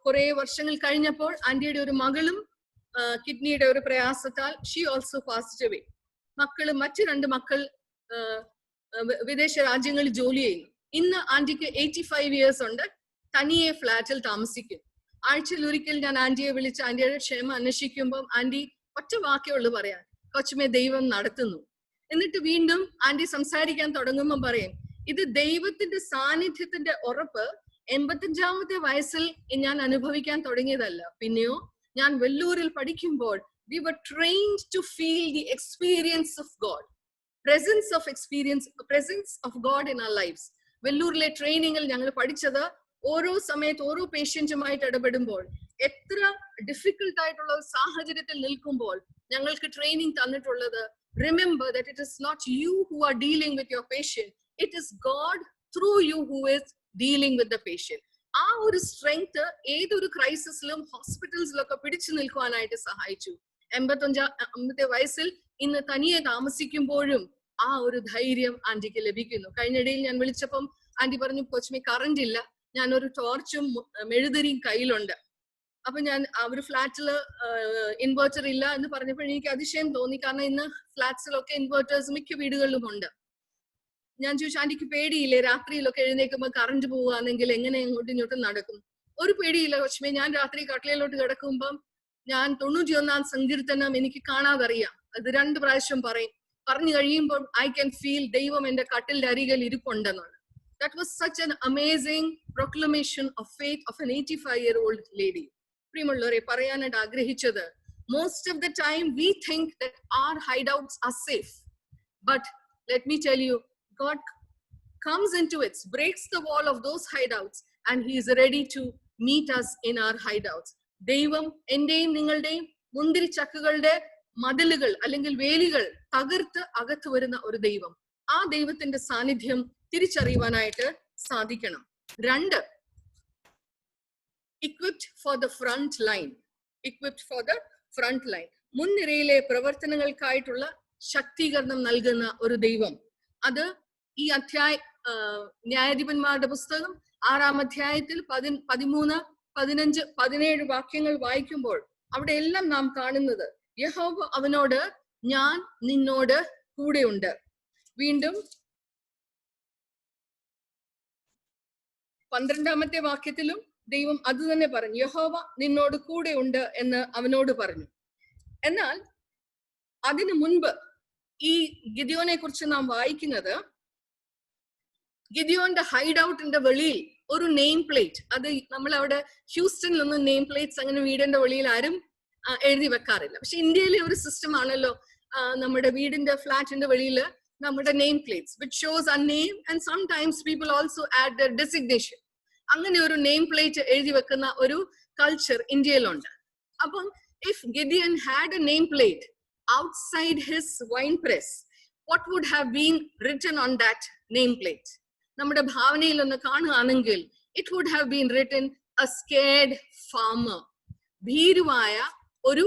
കുറെ വർഷങ്ങൾ കഴിഞ്ഞപ്പോൾ ആന്റിയുടെ ഒരു മകളും കിഡ്നിയുടെ ഒരു പ്രയാസത്താൽ ഷീ ഓൾസോ പാസ്ഡ് അവേ. മറ്റ് 2 മക്കൾ വിദേശ രാജ്യങ്ങളിൽ ജോലി ചെയ്യുന്നു. ഇന്ന് ആന്റിക്ക് 85 years ഉണ്ട്. തനിയെ ഫ്ലാറ്റിൽ താമസിക്കും. ആഴ്ചയിൽ ഒരിക്കൽ ഞാൻ ആന്റിയെ വിളിച്ച് ആന്റിയുടെ ക്ഷേമം അന്വേഷിക്കുമ്പോൾ ആന്റി ഒറ്റ വാക്കേ ഉള്ളൂ പറയാൻ, കൊച്ചുമേ ദൈവം നടത്തുന്നു. എന്നിട്ട് വീണ്ടും ആന്റി സംസാരിക്കാൻ തുടങ്ങുമ്പോൾ പറയും, ഇത് ദൈവത്തിന്റെ സാന്നിധ്യത്തിന്റെ ഉറപ്പ് 85ാമത്തെ വയസ്സിൽ ഞാൻ അനുഭവിക്കാൻ തുടങ്ങിയതല്ല. പിന്നെയോ ഞാൻ വെല്ലൂരിൽ പഠിക്കുമ്പോൾ we were trained to feel the experience of God, presence of God in our lives. വെല്ലൂരിലെ ട്രെയിനിങ്ങിൽ ഞങ്ങൾ പഠിച്ചത് ഓരോ സമയത്ത് ഓരോ പേഷ്യന്റുമായിട്ട് ഇടപെടുമ്പോൾ എത്ര ഡിഫിക്കൽട്ട് ആയിട്ടുള്ള സാഹചര്യത്തിൽ നിൽക്കുമ്പോൾ ഞങ്ങൾക്ക് ട്രെയിനിങ് തന്നിട്ടുള്ളത്, remember that it is not you who are dealing with your patient, it is God through you who is dealing with the patient. ആ ഒരു സ്ട്രെങ്ത് ഏതൊരു ക്രൈസിസിലും ഹോസ്പിറ്റൽസിലൊക്കെ പിടിച്ചു നിൽക്കുവാനായിട്ട് സഹായിച്ചു. 85ാമത്തെ വയസ്സിൽ ഇന്ന് തനിയെ താമസിക്കുമ്പോഴും ആ ഒരു ധൈര്യം ആന്റിക്ക് ലഭിക്കുന്നു. കഴിഞ്ഞിടയിൽ ഞാൻ വിളിച്ചപ്പം ആന്റി പറഞ്ഞു, കൊച്ചുമേ കറണ്ട് ഇല്ല, ഞാൻ ഒരു ടോർച്ചും മെഴുതിരിയും കയ്യിലുണ്ട്. അപ്പൊ ഞാൻ ഒരു ഫ്ലാറ്റില് ഇൻവെർട്ടർ ഇല്ല എന്ന് പറഞ്ഞപ്പോൾ എനിക്ക് അതിശയം തോന്നി. കാരണം ഇന്ന് ഫ്ലാറ്റ്സിലൊക്കെ ഇൻവെർട്ടേഴ്സ് മിക്ക വീടുകളിലും ഉണ്ട്. ഞാൻ ചോദിച്ചു, ആന്റിക്ക് പേടിയില്ലേ രാത്രിയിലൊക്കെ എഴുന്നേൽക്കുമ്പോൾ കറണ്ട് പോവുകയാണെങ്കിൽ എങ്ങനെ അങ്ങോട്ടും ഇങ്ങോട്ടും നടക്കും? ഒരു പേടിയില്ല കൊച്ചുമേ, ഞാൻ രാത്രി കട്ടിലയിലോട്ട് കിടക്കുമ്പം ഞാൻ 91-ാം സങ്കീർത്തനം എനിക്ക് കാണാതറിയാം. അത് 2 പ്രാവശ്യം പറഞ്ഞു കഴിയുമ്പോൾ ഐ ക്യാൻ ഫീൽ ദൈവം എന്റെ കട്ടിലിന്റെ അരികിൽ ഇരിപ്പുണ്ടെന്നുള്ളത്. That was such an amazing proclamation of faith of an 85-year-old lady. പ്രിയമുള്ളവരെ, പറയാനായിട്ട് ആഗ്രഹിച്ചത്, most of the time we think that our hideouts are safe, but let me tell you, God comes into it, breaks the wall of those hideouts, and he is ready to meet us in our hideouts. ദൈവം എന്റെയും നിങ്ങളുടെയും മുന്തിരി ചക്കുകളുടെ മതിലുകൾ അല്ലെങ്കിൽ വേലികൾ തകർത്ത് അകത്ത് വരുന്ന ഒരു ദൈവം. ആ ദൈവത്തിന്റെ സാന്നിധ്യം തിരിച്ചറിയുവാനായിട്ട് സാധിക്കണം. 2, equipped for the front line. Equipped for the front line. മുൻനിരയിലെ പ്രവർത്തനങ്ങൾക്കായിട്ടുള്ള ശക്തീകരണം നൽകുന്ന ഒരു ദൈവം. അത് ഈ ന്യായാധിപന്മാരുടെ പുസ്തകം 6-ാം അധ്യായത്തിൽ 13, 15, 17 വാക്യങ്ങൾ വായിക്കുമ്പോൾ അവിടെ എല്ലാം നാം കാണുന്നത്, യഹോവ അവനോട്, ഞാൻ നിന്നോട് കൂടെയുണ്ട്. വീണ്ടും 12-ാമത്തെ വാക്യത്തിലും ദൈവം അത് തന്നെ പറഞ്ഞു, യഹോവ നിന്നോട് കൂടെയുണ്ട് എന്ന് അവനോട് പറഞ്ഞു. എന്നാൽ അതിനു മുൻപ് ഈ ഗിദിയോനെ കുറിച്ച് നാം വായിക്കുന്നത്, ഗിദിയോന്റെ ഹൈഡ് ഔട്ടിന്റെ വെളിയിൽ ഒരു നെയിം പ്ലേറ്റ്, അത് നമ്മൾ അവിടെ ഹ്യൂസ്റ്റണിലൊന്നും നെയിം പ്ലേറ്റ്സ് അങ്ങനെ വീടിന്റെ വെളിയിൽ ആരും എഴുതി വെക്കാറില്ല. പക്ഷെ ഇന്ത്യയിലെ ഒരു സിസ്റ്റം ആണല്ലോ, നമ്മുടെ വീടിന്റെ ഫ്ലാറ്റിന്റെ വെളിയിൽ നമ്മുടെ name plates which shows a name and sometimes people also add their designation. അങ്ങനെ ഒരു നെയിം പ്ലേറ്റ് എഴുതി വെക്കുന്ന ഒരു കൾച്ചർ ഇന്ത്യയിലുണ്ട്. അപ്പം if Gideon had a name plate outside his wine press, what would have been written on that name plate? നമ്മുടെ ഭാവനയിൽ ഒന്ന് കാണുകയാണെങ്കിൽ it would have been written a scared farmer. ഭീരുവായ ഒരു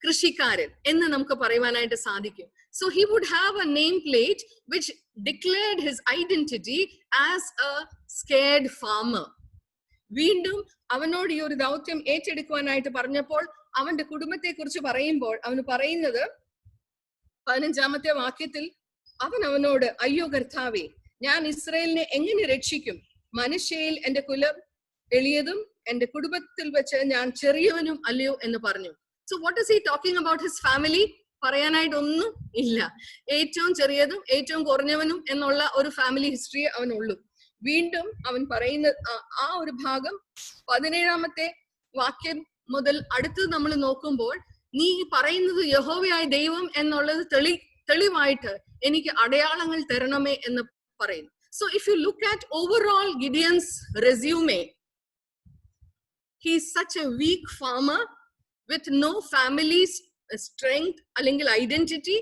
കൃഷിക്കാരൻ എന്ന് നമുക്ക് പറയുവാനായിട്ട് സാധിക്കും. So he would have a name plate which declared his identity as a scared farmer. വീണ്ടും അവനോട് ഈ ഒരു ദൗത്യം ഏറ്റെടുക്കുവാനായിട്ട് പറഞ്ഞപ്പോൾ അവന്റെ കുടുംബത്തെ കുറിച്ച് പറയുമ്പോൾ അവന് പറയുന്നത് 15-ാമത്തെ വാക്യത്തിൽ, അവൻ അവനോട്, അയ്യോ കർത്താവേ, ഞാൻ ഇസ്രായേലിനെ എങ്ങനെ രക്ഷിക്കും? മനശ്ശെയിൽ എന്റെ കുലം എളിയതും എന്റെ കുടുംബത്തിൽ വെച്ച് ഞാൻ ചെറിയവനും അല്ലയോ എന്ന് പറഞ്ഞു. So what is he talking about his family? പറയാനായിട്ടൊന്നും ഇല്ല. ഏറ്റവും ചെറിയതും ഏറ്റവും കുറഞ്ഞവനും എന്നുള്ള ഒരു ഫാമിലി ഹിസ്റ്ററി അവനുള്ളൂ. വീണ്ടും അവൻ പറയുന്ന ആ ഒരു ഭാഗം 17-ാമത്തെ വാക്യം മുതൽ അടുത്ത് നമ്മൾ നോക്കുമ്പോൾ, നീ പറയുന്നത് യഹോവയായ ദൈവം എന്നുള്ളത് തെളിവായിട്ട് എനിക്ക് അടയാളങ്ങൾ തരണമേ എന്ന് പറയുന്നു. So if you look at overall Gideon's resume, he is such a weak farmer with no family strength അല്ലെങ്കിൽ ഐഡന്റിറ്റി.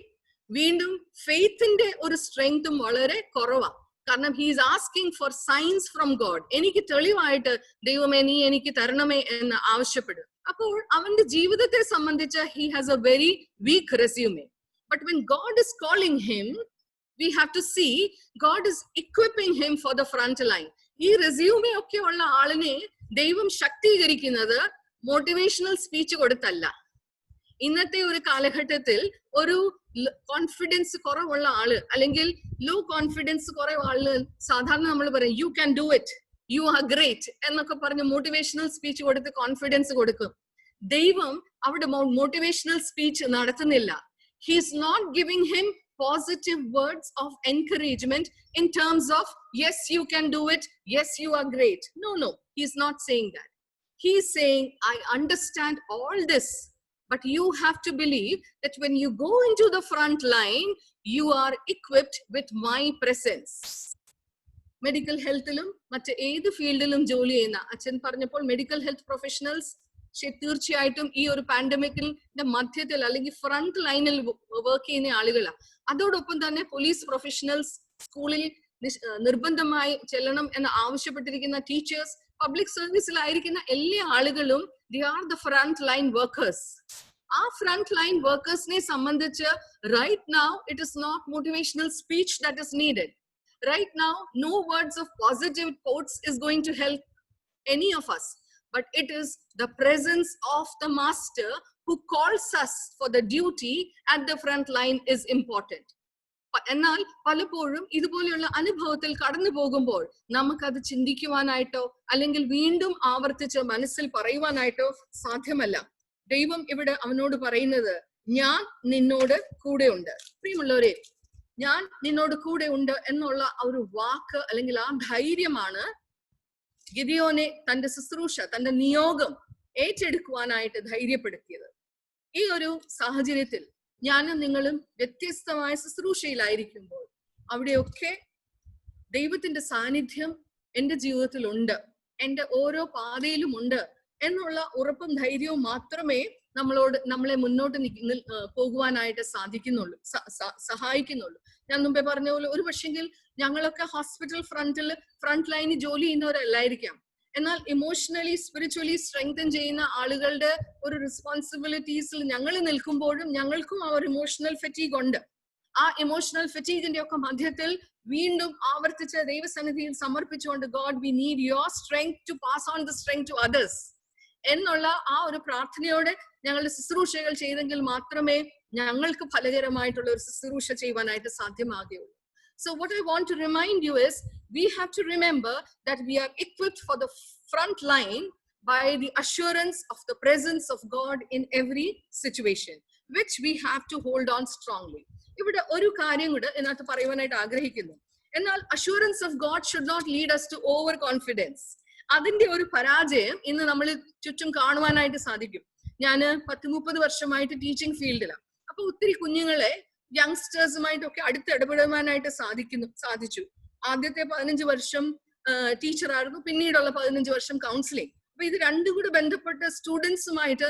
വീണ്ടും ഫെയ്ത്തിന്റെ ഒരു സ്ട്രെങ്തും വളരെ കുറവാണ്. കാരണം he is asking for signs from God. എനിക്ക് തെളിവായിട്ട് ദൈവമേ നീ എനിക്ക് തരണമേ എന്ന് ആവശ്യപ്പെടും. അപ്പോൾ അവന്റെ ജീവിതത്തെ സംബന്ധിച്ച് he has a very weak resume. But when God is calling him, we have to see God is equipping him for the front line. ഈ റെസ്യൂമെ ഒക്കെ ഉള്ള ആളിനെ ദൈവം ശക്തീകരിക്കുന്നത് മോട്ടിവേഷണൽ സ്പീച്ച് കൊടുത്തല്ല. ഇന്നത്തെ ഒരു കാലഘട്ടത്തിൽ ഒരു കോൺഫിഡൻസ് കുറവുള്ള ആള് അല്ലെങ്കിൽ ലോ കോൺഫിഡൻസ് കുറവ് ആള് സാധാരണ നമ്മൾ പറയും you can do it, you are great എന്നൊക്കെ പറഞ്ഞ് മോട്ടിവേഷണൽ സ്പീച്ച് കൊടുത്ത് കോൺഫിഡൻസ് കൊടുക്കും. ദൈവം അവിടെ മോട്ടിവേഷണൽ സ്പീച്ച് നടത്തുന്നില്ല. He is not giving him positive words of encouragement in terms of yes you can do it, yes you are great. No, he's not saying that. He's saying I understand all this, but you have to believe that when you go into the front line you are equipped with my presence. Medical ഹെൽത്തിലും മറ്റ് ഏത് ഫീൽഡിലും ജോലി ചെയ്യുന്ന അച്ഛൻ പറഞ്ഞപ്പോൾ മെഡിക്കൽ ഹെൽത്ത് പ്രൊഫഷണൽസ് തീർച്ചയായിട്ടും ഈ ഒരു പാൻഡമിക്കിന്റെ മധ്യത്തിൽ അല്ലെങ്കിൽ ഫ്രണ്ട് ലൈനിൽ വർക്ക് ചെയ്യുന്ന ആളുകളാണ്. അതോടൊപ്പം തന്നെ പോലീസ് പ്രൊഫഷണൽസ്, സ്കൂളിൽ നിർബന്ധമായി ചെല്ലണം എന്ന് ആവശ്യപ്പെട്ടിരിക്കുന്ന ടീച്ചേഴ്സ്, പബ്ലിക് സർവീസിലായിരിക്കുന്ന എല്ലാ ആളുകളും they are the front line workers. ആ ഫ്രണ്ട് ലൈൻ വർക്കേഴ്സിനെ സംബന്ധിച്ച് right now it is not motivational speech that is needed. Right now no words of positive quotes is going to help any of us, but it is the presence of the master who calls us for the duty at the front line is important. എന്നാൽ പലപ്പോഴും ഇതുപോലെയുള്ള അനുഭവത്തിൽ കടന്നു പോകുമ്പോൾ നമുക്കത് ചിന്തിക്കുവാനായിട്ടോ അല്ലെങ്കിൽ വീണ്ടും ആവർത്തിച്ച് മനസ്സിൽ പറയുവാനായിട്ടോ സാധ്യമല്ല. ദൈവം ഇവിടെ അവനോട് പറയുന്നത് ഞാൻ നിന്നോട് കൂടെ ഉണ്ട്. പ്രിയമുള്ളവരെ, ഞാൻ നിന്നോട് കൂടെ ഉണ്ട് എന്നുള്ള ഒരു വാക്ക് അല്ലെങ്കിൽ ആ ധൈര്യമാണ് ഗിദിയോനെ തന്റെ ശുശ്രൂഷ, തന്റെ നിയോഗം ഏറ്റെടുക്കുവാനായിട്ട് ധൈര്യപ്പെടുത്തിയത്. ഈ ഒരു സാഹചര്യത്തിൽ ഞാനും നിങ്ങളും വ്യത്യസ്തമായ ശുശ്രൂഷയിലായിരിക്കുമ്പോൾ അവിടെയൊക്കെ ദൈവത്തിന്റെ സാന്നിധ്യം എൻ്റെ ജീവിതത്തിലുണ്ട്, എൻ്റെ ഓരോ പാതയിലും ഉണ്ട് എന്നുള്ള ഉറപ്പും ധൈര്യവും മാത്രമേ നമ്മളെ മുന്നോട്ട് പോകുവാനായിട്ട് സഹായിക്കുന്നുള്ളൂ. ഞാൻ മുമ്പേ പറഞ്ഞ പോലെ ഒരു പക്ഷെങ്കിൽ ഞങ്ങളൊക്കെ ഹോസ്പിറ്റൽ ഫ്രണ്ട് ലൈനിൽ ജോലി ചെയ്യുന്നവരല്ലായിരിക്കാം. എന്നാൽ ഇമോഷണലി സ്പിരിച്വലി സ്ട്രെങ്തൻ ചെയ്യുന്ന ആളുകളുടെ ഒരു റെസ്പോൺസിബിലിറ്റീസിൽ ഞങ്ങൾ നിൽക്കുമ്പോഴും ഞങ്ങൾക്കും ആ ഒരു ഇമോഷണൽ ഫെറ്റീഗ് ഉണ്ട്. ആ ഇമോഷണൽ ഫെറ്റീഗിന്റെ ഒക്കെ മധ്യത്തിൽ വീണ്ടും ആവർത്തിച്ച് ദൈവസന്നിധിയിൽ സമർപ്പിച്ചുകൊണ്ട് God we need your strength to pass on the strength to others എന്നുള്ള ആ ഒരു പ്രാർത്ഥനയോടെ ഞങ്ങളുടെ ശുശ്രൂഷകൾ ചെയ്തെങ്കിൽ മാത്രമേ ഞങ്ങൾക്ക് ഫലകരമായിട്ടുള്ള ഒരു ശുശ്രൂഷ ചെയ്യുവാനായിട്ട് സാധ്യമാകുകയുള്ളൂ. So what I want to remind you is we have to remember that we are equipped for the front line by the assurance of the presence of God in every situation, which we have to hold on strongly. ഇവിടെ ഒരു കാര്യം കൂടെ ഇതിനകത്ത് പറയുവാനായിട്ട് ആഗ്രഹിക്കുന്നു. എന്നാൽ assurance of God should not lead us to overconfidence. അതിന്റെ ഒരു പരാജയം ഇന്ന് നമ്മൾ ചുറ്റും കാണുവാനായിട്ട് സാധിക്കും. ഞാൻ 10-30 വർഷമായിട്ട് ടീച്ചിങ് ഫീൽഡിലാണ്. അപ്പൊ ഒത്തിരി കുഞ്ഞുങ്ങളെ യങ്സ്റ്റേഴ്സുമായിട്ടൊക്കെ അടുത്ത് ഇടപെടുവാനായിട്ട് സാധിച്ചു. ആദ്യത്തെ 15 വർഷം ടീച്ചറായിരുന്നു, പിന്നീടുള്ള 15 വർഷം കൗൺസിലിംഗ്. അപ്പൊ ഇത് രണ്ടും കൂടെ ബന്ധപ്പെട്ട സ്റ്റുഡൻസുമായിട്ട്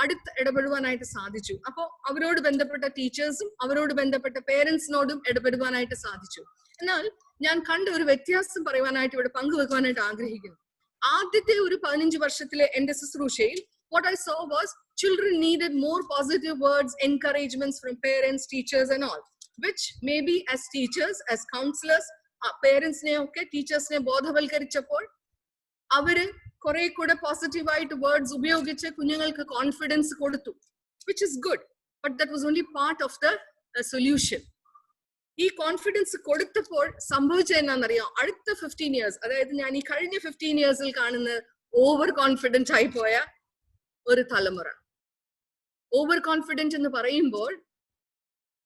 അടുത്ത് ഇടപെടുവാനായിട്ട് സാധിച്ചു. അപ്പോൾ അവരോട് ബന്ധപ്പെട്ട ടീച്ചേഴ്സും അവരോട് ബന്ധപ്പെട്ട പേരൻസിനോടും ഇടപെടുവാനായിട്ട് സാധിച്ചു. എന്നാൽ ഞാൻ കണ്ട ഒരു വ്യത്യാസം പറയുവാനായിട്ട് ഇവിടെ പങ്കുവെക്കുവാനായിട്ട് ആഗ്രഹിക്കുന്നു. ആദ്യത്തെ ഒരു 15 വർഷത്തിലെ എന്റെ ശുശ്രൂഷയിൽ what I saw was children needed more positive words, encouragements from parents, teachers and all, which maybe as teachers, as counselors, parents ne okke teachers ne ബോധവൽക്കരിച്ചപ്പോൾ അവര് കുറെ കൂടെ പോസിറ്റീവായിട്ട് വേർഡ്സ് ഉപയോഗിച്ച് കുഞ്ഞുങ്ങൾക്ക് കോൺഫിഡൻസ് കൊടുത്തു, which is good, but that was only part of the solution. ഈ കോൺഫിഡൻസ് കൊടുത്തപ്പോൾ സംഭവിച്ചത് എന്നാണെന്നറിയാം, അടുത്ത 15 years, അതായത് ഞാൻ ഈ കഴിഞ്ഞ 15 yearsൽ കാണുന്ന ഓവർ കോൺഫിഡൻറ്റ് ആയി പോയ ഒരു തലമുറ. ഓവർ കോൺഫിഡൻറ്റ് എന്ന് പറയുമ്പോൾ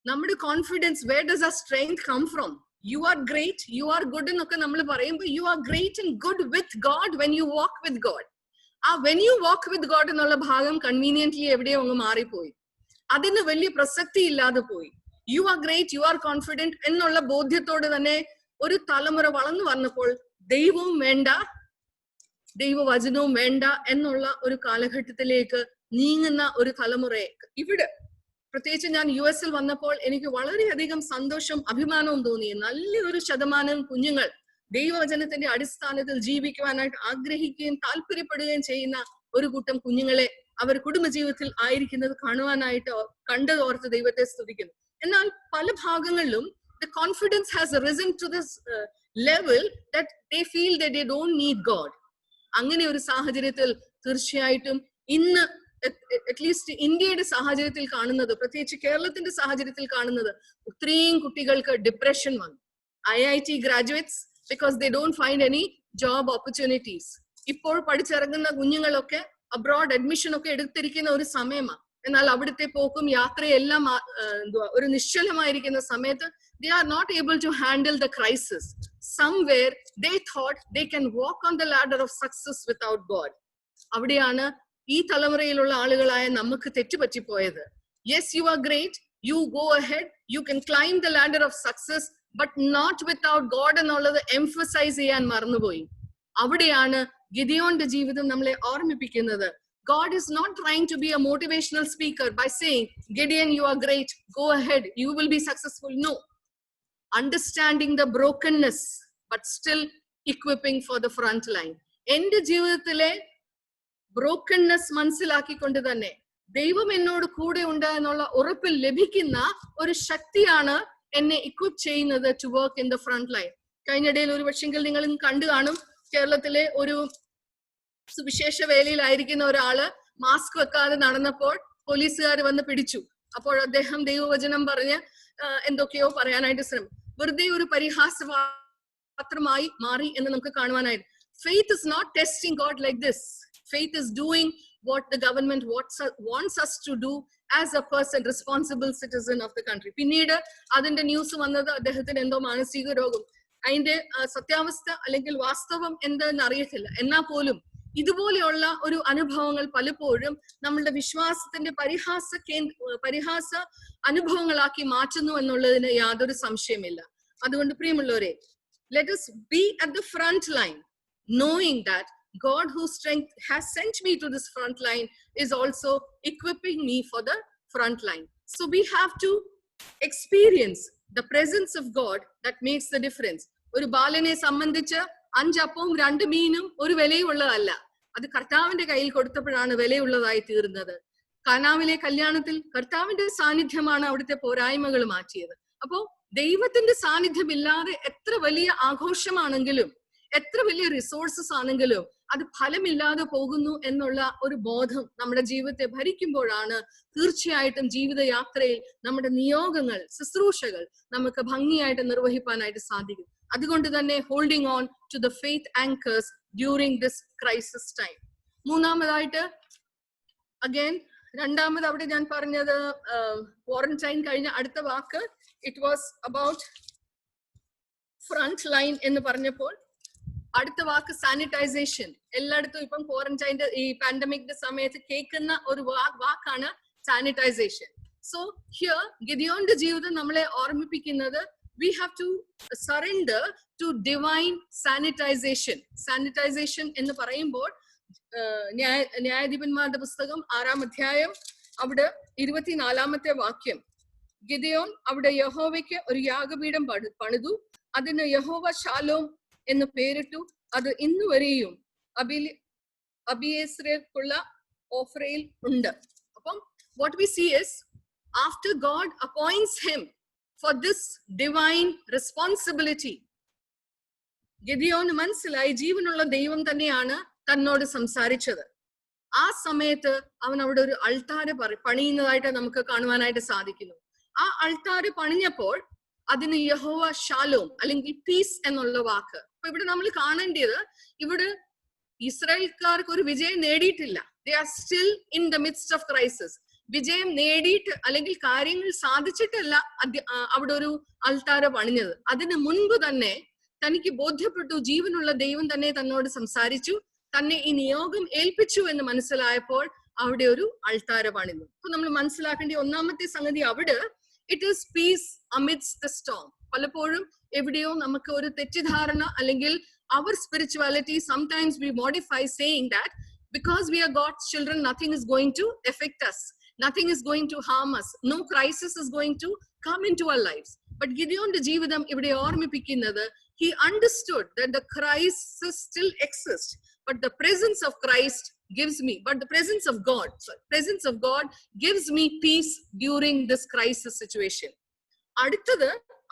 നമ്മുടെ confidence, where does our strength come from? You are great, you are good എന്നൊക്കെ നമ്മൾ പറയുമ്പോൾ you are great and good with God when you walk with God. ആ when you walk with God എന്നുള്ള ഭാഗം കൺവീനിയന്റ്ലി എവിടെയോ അങ്ങ് മാറിപ്പോയി. അതിന് വലിയ പ്രസക്തി ഇല്ലാതെ പോയി. U are great, you are confident എന്നുള്ള ബോധ്യത്തോട് തന്നെ ഒരു തലമുറ വളർന്നു വന്നപ്പോൾ ദൈവവും വേണ്ട, ദൈവവചനവും വേണ്ട എന്നുള്ള ഒരു കാലഘട്ടത്തിലേക്ക് നീങ്ങുന്ന ഒരു തലമുറയെ ഇവിടെ പ്രത്യേകിച്ച് ഞാൻ US വന്നപ്പോൾ എനിക്ക് വളരെയധികം സന്തോഷം അഭിമാനവും തോന്നി. നല്ലൊരു ശതമാനം കുഞ്ഞുങ്ങൾ ദൈവവചനത്തിന്റെ അടിസ്ഥാനത്തിൽ ജീവിക്കുവാനായിട്ട് ആഗ്രഹിക്കുകയും താല്പര്യപ്പെടുകയും ചെയ്യുന്ന ഒരു കൂട്ടം കുഞ്ഞുങ്ങളെ അവർ കുടുംബജീവിതത്തിൽ ആയിരിക്കുന്നത് കാണുവാനായിട്ട് കണ്ടതോർത്ത് ദൈവത്തെ സ്തുതിക്കുന്നു. എന്നാൽ പല ഭാഗങ്ങളിലും the confidence has risen to this level that they feel that they don't need God. അങ്ങനെ ഒരു സാഹചര്യത്തിൽ തീർച്ചയായിട്ടും ഇന്ന് അറ്റ്ലീസ്റ്റ് ഇന്ത്യയുടെ സാഹചര്യത്തിൽ കാണുന്നത്, പ്രത്യേകിച്ച് കേരളത്തിന്റെ സാഹചര്യത്തിൽ കാണുന്നത്, ഒത്തിരിയും കുട്ടികൾക്ക് ഡിപ്രഷൻ വന്നു. IIT graduates because they don't find any job opportunities. ഇപ്പോൾ പഠിച്ചിറങ്ങുന്ന കുഞ്ഞുങ്ങളൊക്കെ അബ്രോഡ് അഡ്മിഷൻ ഒക്കെ എടുത്തിരിക്കുന്ന ഒരു സമയമാണ്. എന്നാൽ അവിടുത്തെ പോക്കും യാത്രയെല്ലാം ഒരു നിശ്ചലമായിരിക്കുന്ന സമയത്ത് they are not able to handle the crisis. Somewhere they thought they can walk on the ladder of success without God. അവിടെയാണ് ഈ തലമുറയിലുള്ള ആളുകളായ നമുക്ക് തെറ്റുപറ്റിപ്പോയത്. Yes, you are great, you go ahead, you can climb the ladder of success, but not without God എന്നുള്ളത് emphasize ചെയ്യാൻ മറന്നുപോയി. അവിടെയാണ് ഗിദിയോന്റെ ജീവിതം നമ്മളെ ഓർമ്മിപ്പിക്കുന്നത്. God is not trying to be a motivational speaker by saying, Gideon, you are great, go ahead, you will be successful. No. Understanding the brokenness, but still equipping for the front line. എന്റെ ജീവിതത്തിലെ ബ്രോക്കൺനെസ് മനസ്സിലാക്കിക്കൊണ്ട് തന്നെ ദൈവം എന്നോട് കൂടെ ഉണ്ട് എന്നുള്ള ഉറപ്പിൽ ലഭിക്കുന്ന ഒരു ശക്തിയാണ് എന്നെ ഇക്വിപ്പ് ചെയ്യുന്നത് to work in the front line. കഴിഞ്ഞിടയിൽ ഒരു പക്ഷെങ്കിൽ നിങ്ങൾ കണ്ടു കാണും, കേരളത്തിലെ ഒരു സുവിശേഷ വേലയിലായിരിക്കുന്ന ഒരാള് മാസ്ക് വെക്കാതെ നടന്നപ്പോൾ പോലീസുകാർ വന്ന് പിടിച്ചു. അപ്പോൾ അദ്ദേഹം ദൈവവചനം പറഞ്ഞ് എന്തൊക്കെയോ പറയാനായിട്ട് ശ്രമിച്ചു. വെറുതെ ഒരു പരിഹാസപാത്രമായി മാറി എന്ന് നമുക്ക് കാണുവാനായിട്ട്. Faith is not testing God like this. Faith is doing what the government wants us to do as a person, responsible citizen of the country. പിന്നീട് അതിന്റെ ന്യൂസ് വന്നത് അദ്ദേഹത്തിന് എന്തോ മാനസിക രോഗം. അതിന്റെ സത്യാവസ്ഥ അല്ലെങ്കിൽ വാസ്തവം എന്തെന്ന് അറിയത്തില്ല. എന്നാൽ പോലും ഇതുപോലെയുള്ള ഒരു അനുഭവങ്ങൾ പലപ്പോഴും നമ്മളുടെ വിശ്വാസത്തിന്റെ പരിഹാസ അനുഭവങ്ങളാക്കി മാറ്റുന്നു എന്നുള്ളതിന് യാതൊരു സംശയമില്ല. അതുകൊണ്ട് പ്രിയമുള്ളവരെ, let us be at the front line, knowing that God whose strength has sent me to this front line is also equipping me for the front line. So we have to experience the presence of God that makes the difference. ഒരു ബാലനെ സംബന്ധിച്ച് 5 അപ്പവും 2 മീനും ഒരു വിലയുള്ളതല്ല. അത് കർത്താവിന്റെ കയ്യിൽ കൊടുത്തപ്പോഴാണ് വിലയുള്ളതായി തീർന്നത്. കാനാവിലെ കല്യാണത്തിൽ കർത്താവിന്റെ സാന്നിധ്യമാണ് അവിടുത്തെ പോരായ്മകൾ മാറ്റിയത്. അപ്പോ ദൈവത്തിന്റെ സാന്നിധ്യം ഇല്ലാതെ എത്ര വലിയ ആഘോഷമാണെങ്കിലും എത്ര വലിയ റിസോഴ്സസ് ആണെങ്കിലും അത് ഫലമില്ലാതെ പോകുന്നു എന്നുള്ള ഒരു ബോധം നമ്മുടെ ജീവിതത്തെ ഭരിക്കുമ്പോഴാണ് തീർച്ചയായിട്ടും ജീവിതയാത്രയിൽ നമ്മുടെ നിയോഗങ്ങൾ, ശുശ്രൂഷകൾ നമുക്ക് ഭംഗിയായിട്ട് നിർവഹിക്കാനായിട്ട് സാധിക്കും. അതുകൊണ്ട് തന്നെ holding on to the faith anchors during this crisis time. മൂന്നാമതായിട്ട് രണ്ടാമത് അവിടെ ഞാൻ പറഞ്ഞത് ക്വാറന്റൈൻ കഴിഞ്ഞ അടുത്ത വാക്ക് it was about front line എന്ന് പറഞ്ഞപ്പോൾ അടുത്ത വാക്ക് സാനിറ്റൈസേഷൻ. എല്ലായിടത്തും ഇപ്പം ക്വാറന്റൈൻ്റെ ഈ പാൻഡമിക്കിന്റെ സമയത്ത് കേൾക്കുന്ന ഒരു വാക്കാണ് സാനിറ്റൈസേഷൻ. സോ ഹിയർ ഗിദിയോന്റെ ജീവിതം നമ്മളെ ഓർമ്മിപ്പിക്കുന്നത് we have to surrender to divine sanitization. Sanitization എന്ന് പറയുമ്പോൾ ന്യായാധിപന്മാരുടെ പുസ്തകം 6-ാം അധ്യായം അവിടെ 24-ാമത്തെ വാക്യം, ഗിദെയോൻ അവിടെ യഹോവയ്ക്ക് ഒരു യാഗപീഠം പണിതു, അതിന് യഹോവ ശാലോം എന്ന് പേരിട്ടു. അത് ഇന്നുവരെയും അബിയേസ്രേക്കുള്ള ഓഫ്രയിൽ ഉണ്ട്. അപ്പം what we see is after God appoints him for this divine responsibility, ഗിദെയോന് മനസ്സിലായി ജീവനുള്ള ദൈവം തന്നെയാണ് തന്നോട് സംസാരിച്ചത്. ആ സമയത്ത് അവൻ അവിടെ ഒരു അൾത്താര പണിയുന്നതായിട്ട് നമുക്ക് കാണുവാനായിട്ട് സാധിക്കുന്നു. ആ അൾത്താര പണിഞ്ഞപ്പോൾ അതിന് യഹോവ ശാലോം അല്ലെങ്കിൽ പീസ് എന്നുള്ള വാക്ക്. അപ്പൊ ഇവിടെ നമ്മൾ കാണേണ്ടത്, ഇവിടെ ഇസ്രായേൽക്കാർക്ക് ഒരു വിജയം നേടിയിട്ടില്ല. They are still in the midst of crisis. വിജയം നേടിയിട്ട് അല്ലെങ്കിൽ കാര്യങ്ങൾ സാധിച്ചിട്ടല്ല അവിടെ ഒരു അൾത്താര പണിഞ്ഞത്. അതിന് മുൻപ് തന്നെ തനിക്ക് ബോധ്യപ്പെട്ടു ജീവനുള്ള ദൈവം തന്നെ തന്നോട് സംസാരിച്ചു, തന്നെ ഈ നിയോഗം ഏൽപ്പിച്ചു എന്ന് മനസ്സിലായപ്പോൾ അവിടെ ഒരു അൾത്താര പണിതു. അപ്പൊ നമ്മൾ മനസ്സിലാക്കേണ്ട ഒന്നാമത്തെ സംഗതി അവിടെ it is peace amidst the storm. പലപ്പോഴും എവിടെയോ നമുക്ക് ഒരു തെറ്റിദ്ധാരണ അല്ലെങ്കിൽ our spirituality sometimes we modify saying that because we are God's children nothing is going to affect us, nothing is going to harm us, no crisis is going to come into our lives. But Gideon's ജീവിതം ഇവിടെ ഓർമ്മിപ്പിക്കുന്നത് he understood that the crisis still exists, but the presence of Christ gives me, but the presence of God gives me peace during this crisis situation.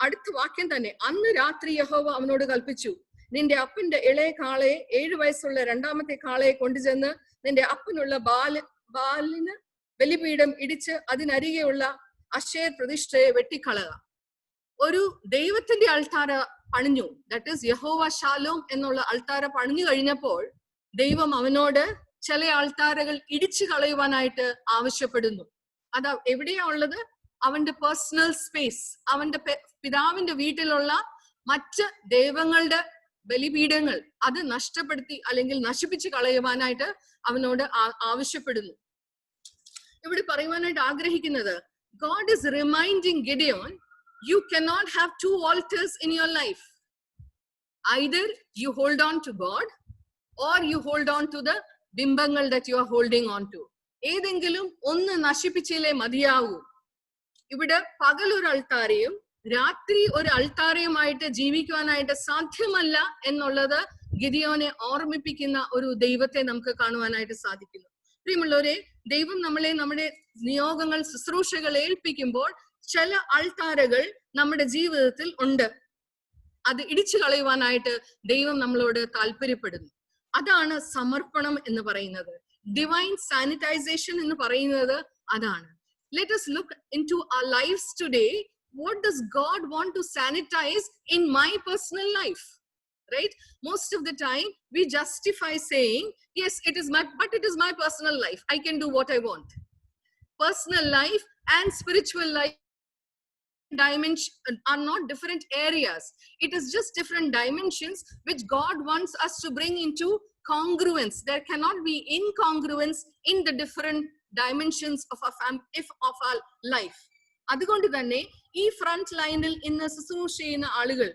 അടുത്ത വാക്യം തന്നെ, അന്ന് രാത്രി യഹോവ അവനോട് കൽപ്പിച്ചു, നിന്റെ അപ്പന്റെ ഇളയ കാളയെ 7 വയസ്സുള്ള രണ്ടാമത്തെ കാളയെ കൊണ്ടുചെന്ന് നിന്റെ അപ്പനുള്ള ബാലിന് ബലിപീഠം ഇടിച്ച് അതിനരികെയുള്ള അശേർ പ്രതിഷ്ഠയെ വെട്ടിക്കളക. ഒരു ദൈവത്തിന്റെ അൾത്താര പണിഞ്ഞു, ദാറ്റ് ഈസ് യഹോവ ഷാലോം എന്നുള്ള അൾത്താര പണിഞ്ഞു കഴിഞ്ഞപ്പോൾ ദൈവം അവനോട് ചില ആൾത്താരകൾ ഇടിച്ചു കളയുവാനായിട്ട് ആവശ്യപ്പെടുന്നു. അത് എവിടെയാ ഉള്ളത്? അവന്റെ പേഴ്സണൽ സ്പേസ്, അവന്റെ പിതാവിന്റെ വീട്ടിലുള്ള മറ്റ് ദൈവങ്ങളുടെ ബലിപീഠങ്ങൾ അത് നഷ്ടപ്പെടുത്തി അല്ലെങ്കിൽ നശിപ്പിച്ചു കളയുവാനായിട്ട് അവനോട് ആവശ്യപ്പെടുന്നു. ഇവിടെ പറയുവാനായിട്ട് ആഗ്രഹിക്കുന്നത്, God is reminding Gideon, you cannot have 2 altars in your life. Either you hold on to God or you hold on to the ബിംബങ്ങൾ that you are holding on to. ഏതെങ്കിലും ഒന്ന് നശിപ്പിച്ചില്ലേ മതിയാവൂ. ഇവിടെ പകൽ ഒരു അൾത്താരയും രാത്രി ഒരു അൾത്താരയുമായിട്ട് ജീവിക്കുവാനായിട്ട് സാധ്യമല്ല എന്നുള്ളത് ഗിദിയോനെ ഓർമ്മിപ്പിക്കുന്ന ഒരു ദൈവത്തെ നമുക്ക് കാണുവാനായിട്ട് സാധിക്കുന്നു. പ്രിയമുള്ളവരെ, ദൈവം നമ്മളെ നമ്മുടെ നിയോഗങ്ങൾ ശുശ്രൂഷകൾ ഏൽപ്പിക്കുമ്പോൾ ചില അൾത്താരകൾ നമ്മുടെ ജീവിതത്തിൽ ഉണ്ട്. അത് ഇടിച്ചു കളയുവാനായിട്ട് ദൈവം നമ്മളോട് താല്പര്യപ്പെടുന്നു. അതാണ് സമർപ്പണം എന്ന് പറയുന്നത്. ഡിവൈൻ സാനിറ്റൈസേഷൻ എന്ന് പറയുന്നത് അതാണ്. Let us look into our lives today. What does God want to sanitize in my personal life? Right? Most of the time we justify saying, yes, it is my personal life. I can do what I want. Personal life and spiritual life dimension are not different areas. It is just different dimensions which God wants us to bring into congruence. There cannot be incongruence in the different dimensions of our life. അതുകൊണ്ട് തന്നെ ഈ ഫ്രണ്ട് ലൈനിൽ ഇന്ന് ശുശ്രൂഷ ചെയ്യുന്ന ആളുകൾ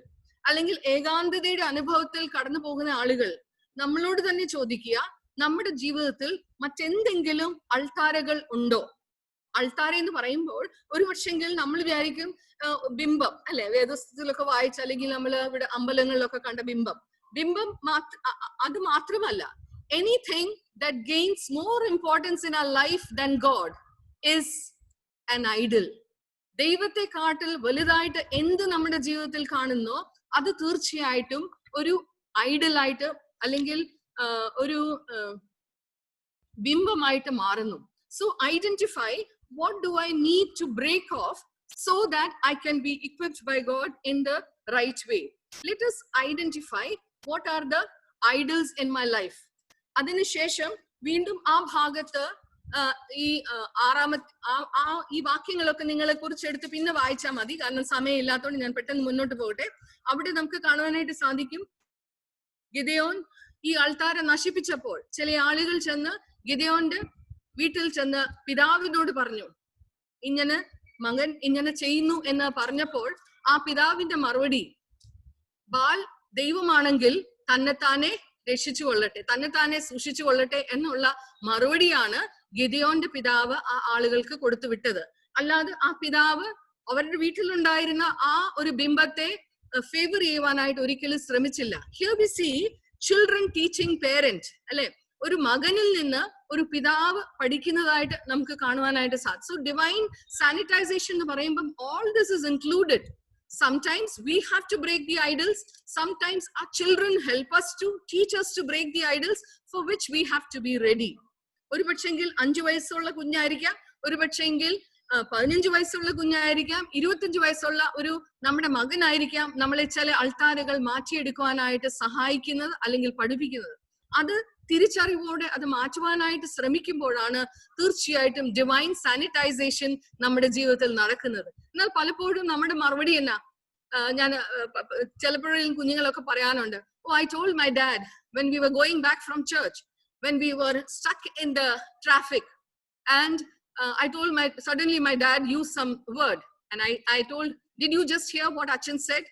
അല്ലെങ്കിൽ ഏകാന്തതയുടെ അനുഭവത്തിൽ കടന്നു പോകുന്ന ആളുകൾ നമ്മളോട് തന്നെ ചോദിക്കുക, നമ്മുടെ ജീവിതത്തിൽ മറ്റെന്തെങ്കിലും അൾത്താരകൾ ഉണ്ടോ? അൾത്താര എന്ന് പറയുമ്പോൾ ഒരു പക്ഷെങ്കിൽ നമ്മൾ വിചാരിക്കും ബിംബം അല്ലെ, വേദപുസ്തകത്തിലൊക്കെ വായിച്ച അല്ലെങ്കിൽ നമ്മൾ ഇവിടെ അമ്പലങ്ങളിലൊക്കെ കണ്ട ബിംബം അത് മാത്രമല്ല. Anything that gains more importance in our life than God is an idol. ദൈവത്തെ കാട്ടിൽ വലുതായിട്ട് എന്ത് നമ്മുടെ ജീവിതത്തിൽ കാണുന്നോ അത് തീർച്ചയായിട്ടും ഒരു ഐഡലായിട്ട് അല്ലെങ്കിൽ ഒരു ബിംബമായിട്ട് മാറുന്നു. So identify what do I need to break off so that I can be equipped by God in the right way. Let us identify what are the idols in my life. അതിനുശേഷം വീണ്ടും ആ ഭാഗത്ത് ഈ വാക്യങ്ങളൊക്കെ നിങ്ങളെ കുറിച്ച് എടുത്ത് പിന്നെ വായിച്ചാൽ മതി, കാരണം സമയം ഇല്ലാത്തതുകൊണ്ട് ഞാൻ പെട്ടെന്ന് മുന്നോട്ട് പോകട്ടെ. അവിടെ നമുക്ക് കാണുവാനായിട്ട് സാധിക്കും, ഗിദെയോൻ ഈ ആൾത്താര നശിപ്പിച്ചപ്പോൾ ചില ആളുകൾ ചെന്ന് ഗിദെയോന്റെ വീട്ടിൽ ചെന്ന് പിതാവിനോട് പറഞ്ഞു, ഇങ്ങനെ മകൻ ഇങ്ങനെ ചെയ്യുന്നു എന്ന് പറഞ്ഞപ്പോൾ ആ പിതാവിന്റെ മറുപടി, ബാൽ ദൈവമാണെങ്കിൽ തന്നെത്താനെ രക്ഷിച്ചു കൊള്ളട്ടെ, തന്നെത്താനെ സൂക്ഷിച്ചു കൊള്ളട്ടെ എന്നുള്ള മറുപടിയാണ് ഗിദെയോന്റെ പിതാവ് ആ ആളുകൾക്ക് കൊടുത്തു വിട്ടത്. അല്ലാതെ ആ പിതാവ് അവരുടെ വീട്ടിലുണ്ടായിരുന്ന ആ ഒരു ബിംബത്തെ ഫേവർ ചെയ്യുവാനായിട്ട് ഒരിക്കലും ശ്രമിച്ചില്ല. Here we see children teaching parent, അല്ലെ? ഒരു മകനിൽ നിന്ന് ഒരു പിതാവ് പഠിക്കുന്നതായിട്ട് നമുക്ക് കാണുവാനായിട്ട് സാധിക്കും. So divine sanitization എന്ന് പറയുമ്പോൾ all this is included. Sometimes we have to break the idols. Sometimes our children help us to teach us to break the idols, for which we have to be ready. ഒരു പക്ഷെങ്കിൽ 5 വയസ്സുള്ള കുഞ്ഞായിരിക്കാം, ഒരു പക്ഷെങ്കിൽ 15 വയസ്സുള്ള കുഞ്ഞായിരിക്കാം, 25 വയസ്സുള്ള ഒരു നമ്മുടെ മകനായിരിക്കാം നമ്മളെ ചില അൾത്താരകൾ മാറ്റിയെടുക്കുവാനായിട്ട് സഹായിക്കുന്നത് അല്ലെങ്കിൽ പഠിപ്പിക്കുന്നത്. അത് തിരിച്ചറിവോടെ അത് മാറ്റുവാനായിട്ട് ശ്രമിക്കുമ്പോഴാണ് തീർച്ചയായിട്ടും ഡിവൈൻ സാനിറ്റൈസേഷൻ നമ്മുടെ ജീവിതത്തിൽ നടക്കുന്നത്. എന്നാൽ പലപ്പോഴും നമ്മുടെ മറുപടി എന്നാ, ഞാൻ ചിലപ്പോഴും കുഞ്ഞുങ്ങളൊക്കെ പറയാനുണ്ട്, I told my dad when we were going back from church, when we were stuck in the traffic, And I told suddenly my dad used some word, and I told, did you just hear what Achan said?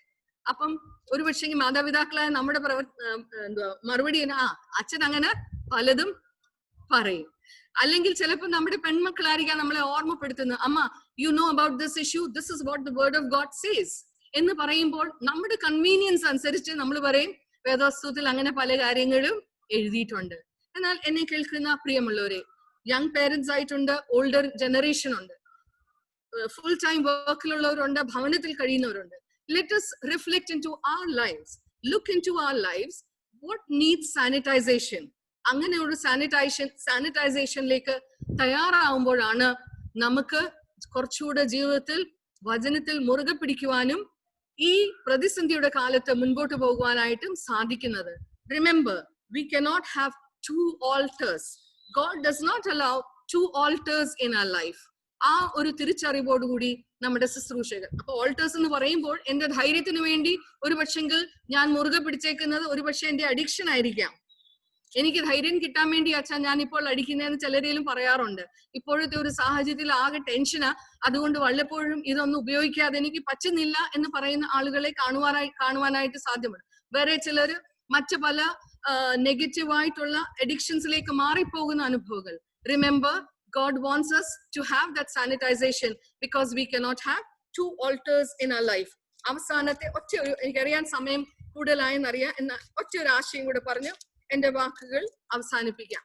അപ്പം ഒരു പക്ഷേ മാതാപിതാക്കളായ നമ്മുടെ മറുപടി അച്ഛൻ അങ്ങനെ പലതും പറയും. അല്ലെങ്കിൽ ചിലപ്പോൾ നമ്മുടെ പെൺമക്കളായിരിക്കാം നമ്മളെ ഓർമ്മപ്പെടുത്തുന്നത്, അമ്മ you know about this issue, this is what the word of God says എന്ന് പറയുമ്പോൾ നമ്മുടെ കൺവീനിയൻസ് അനുസരിച്ച് നമ്മൾ പറയും വേദോസ്തവത്തിൽ അങ്ങനെ പല കാര്യങ്ങളും എഴുതിയിട്ടുണ്ട്. എന്നാൽ എന്നെ കേൾക്കുന്ന പ്രിയമുള്ളവരെ, യങ് പേരൻസ് ആയിട്ടുണ്ട്, ഓൾഡർ ജനറേഷൻ ഉണ്ട്, ഫുൾ ടൈം വർക്കിലുള്ളവരുണ്ട്, ഭവനത്തിൽ കഴിയുന്നവരുണ്ട്. Let us reflect into our lives, look into our lives, what needs sanitization. അങ്ങനെ ഒരു സാനിറ്റൈസേഷനിലേക്ക് തയ്യാറാവുമ്പോഴാണ് നമുക്ക് കുറച്ചുകൂടെ ജീവിതത്തിൽ വചനത്തിൽ മുറുകെ പിടിക്കുവാനും ഈ പ്രതിസന്ധിയുടെ കാലത്ത് മുൻപോട്ട് പോകുവാനായിട്ടും സാധിക്കുന്നത്. Remember, we cannot have two altars. God does not allow two altars in our life. ആ ഒരു തിരിച്ചറിവോടുകൂടി നമ്മുടെ ശുശ്രൂഷകർ. അപ്പൊ ഓൾട്ടേഴ്സ് എന്ന് പറയുമ്പോൾ എന്റെ ധൈര്യത്തിന് വേണ്ടി ഒരു പക്ഷെങ്കിൽ ഞാൻ മുറുകെ പിടിച്ചേക്കുന്നത് ഒരു പക്ഷെ എന്റെ അഡിക്ഷൻ ആയിരിക്കാം. എനിക്ക് ധൈര്യം കിട്ടാൻ വേണ്ടി അച്ഛാ ഞാൻ ഇപ്പോൾ അടിക്കുന്നതെന്ന് ചിലരേലും പറയാറുണ്ട്. ഇപ്പോഴത്തെ ഒരു സാഹചര്യത്തിൽ ആകെ ടെൻഷനാ, അതുകൊണ്ട് വല്ലപ്പോഴും ഇതൊന്നും ഉപയോഗിക്കാതെ എനിക്ക് പറ്റുന്നില്ല എന്ന് പറയുന്ന ആളുകളെ കാണുവാനായിട്ട് സാധ്യമാണ്. വേറെ ചിലര് മറ്റു പല നെഗറ്റീവായിട്ടുള്ള അഡിക്ഷൻസിലേക്ക് മാറിപ്പോകുന്ന അനുഭവങ്ങൾ. Remember, God wants us to have that sanitization because we cannot have two altars in our life. അവസാനത്തെ എനിക്കറിയാൻ സമയം കൂടുതലായെന്നറിയാം, എന്ന ഒറ്റ ഒരു ആശയം കൂടെ പറഞ്ഞ് എന്റെ വാക്കുകൾ അവസാനിപ്പിക്കാം.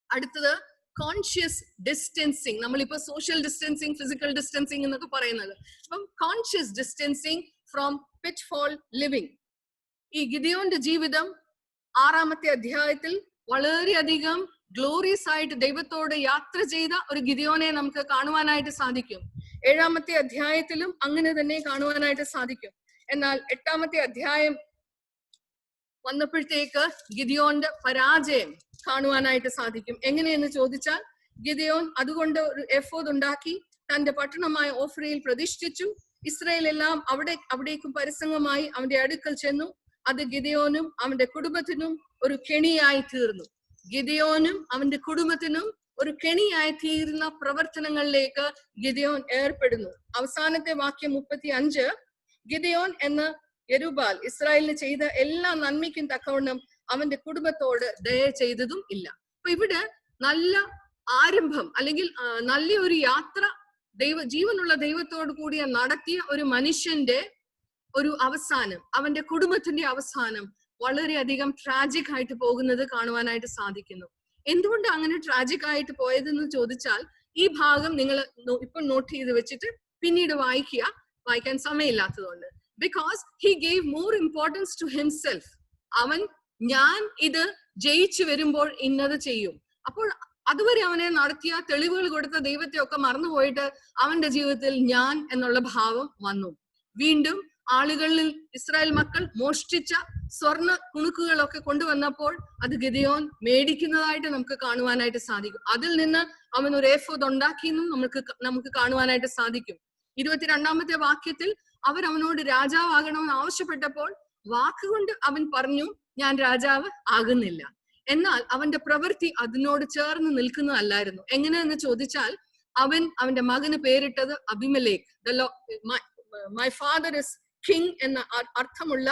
അടുത്തത് കോൺഷ്യസ് ഡിസ്റ്റൻസിങ്. നമ്മളിപ്പോ സോഷ്യൽ ഡിസ്റ്റൻസിങ്, ഫിസിക്കൽ ഡിസ്റ്റൻസിങ് എന്നൊക്കെ പറയുന്നത്. അപ്പം കോൺഷ്യസ് ഡിസ്റ്റൻസിങ് ഫ്രോം പിറ്റ്ഫോൾ ലിവിങ്. ഈ ഗിദെയോന്റെ ജീവിതം 6-ാമത്തെ അധ്യായത്തിൽ വളരെയധികം ഗ്ലോറിയസ് ആയിട്ട് ദൈവത്തോട് യാത്ര ചെയ്ത ഒരു ഗിദെയോനെ നമുക്ക് കാണുവാനായിട്ട് സാധിക്കും. 7-ാമത്തെ അധ്യായത്തിലും അങ്ങനെ തന്നെ കാണുവാനായിട്ട് സാധിക്കും. എന്നാൽ 8-ാമത്തെ അധ്യായം വന്നപ്പോഴത്തേക്ക് ഗിദെയോന്റെ പരാജയം കാണുവാനായിട്ട് സാധിക്കും. എങ്ങനെയെന്ന് ചോദിച്ചാൽ, ഗിദെയോൻ അതുകൊണ്ട് ഒരു എഫോദ് ഉണ്ടാക്കി തന്റെ പട്ടണമായ ഓഫ്രയിൽ പ്രതിഷ്ഠിച്ചു. ഇസ്രായേൽ എല്ലാം അവിടേക്കും പരസംഗമായി അവന്റെ അടുക്കൽ ചെന്നു. അത് ഗിദെയോനും അവന്റെ കുടുംബത്തിനും ഒരു കെണിയായി തീർന്നു. ഗിദെയോനും അവന്റെ കുടുംബത്തിനും ഒരു കെണിയായി തീരുന്ന പ്രവർത്തനങ്ങളിലേക്ക് ഗിദെയോൻ ഏർപ്പെടുന്നു. അവസാനത്തെ വാക്യം 35, ഗിദെയോൻ എന്ന യെരുബാൽ ഇസ്രായേലിന് ചെയ്ത എല്ലാ നന്മയ്ക്കും തക്കവണ്ണം അവന്റെ കുടുംബത്തോട് ദയ ചെയ്തതും ഇല്ല. അപ്പൊ ഇവിടെ നല്ല ആരംഭം അല്ലെങ്കിൽ നല്ല ഒരു യാത്ര ജീവനുള്ള ദൈവത്തോട് കൂടിയ നടത്തിയ ഒരു മനുഷ്യന്റെ ഒരു അവസാനം, അവന്റെ കുടുംബത്തിന്റെ അവസാനം വളരെയധികം ട്രാജിക് ആയിട്ട് പോകുന്നത് കാണുവാനായിട്ട് സാധിക്കുന്നു. എന്തുകൊണ്ട് അങ്ങനെ ട്രാജിക് ആയിട്ട് പോയതെന്ന് ചോദിച്ചാൽ, ഈ ഭാഗം നിങ്ങൾ ഇപ്പോൾ നോട്ട് ചെയ്ത് വെച്ചിട്ട് പിന്നീട് വായിക്കാൻ സമയമില്ലാത്തതുകൊണ്ട്. Because he gave more importance to himself. ഞാൻ ഇത് ജയിച്ചു വരുമ്പോൾ ഇന്നത് ചെയ്യും. അപ്പോൾ അതുവരെ അവനെ നടത്തിയ തെളിവുകൾ കൊടുത്ത ദൈവത്തെ ഒക്കെ മറന്നുപോയിട്ട് അവന്റെ ജീവിതത്തിൽ ഞാൻ എന്നുള്ള ഭാവം വന്നു. വീണ്ടും ആളുകളിൽ ഇസ്രായേൽ മക്കൾ മോഷ്ടിച്ച സ്വർണ്ണ കുണുക്കുകളൊക്കെ കൊണ്ടുവന്നപ്പോൾ അത് ഗിദെയോൻ മേടിക്കുന്നതായിട്ട് നമുക്ക് കാണുവാനായിട്ട് സാധിക്കും. അതിൽ നിന്ന് അവൻ ഒരു ഏഫോദ് ഉണ്ടാക്കിയെന്നും നമുക്ക് കാണുവാനായിട്ട് സാധിക്കും. 22-ാമത്തെ വാക്യത്തിൽ അവനോട് രാജാവാകണമെന്ന് ആവശ്യപ്പെട്ടപ്പോൾ വാക്കുകൊണ്ട് അവൻ പറഞ്ഞു, ഞാൻ രാജാവ് ആകുന്നില്ല. എന്നാൽ അവന്റെ പ്രവൃത്തി അതിനോട് ചേർന്ന് നിൽക്കുന്നതല്ലായിരുന്നു. എങ്ങനെയെന്ന് ചോദിച്ചാൽ, അവന്റെ മകന് പേരിട്ടത് Abimelech. My father is king എന്ന അർത്ഥമുള്ള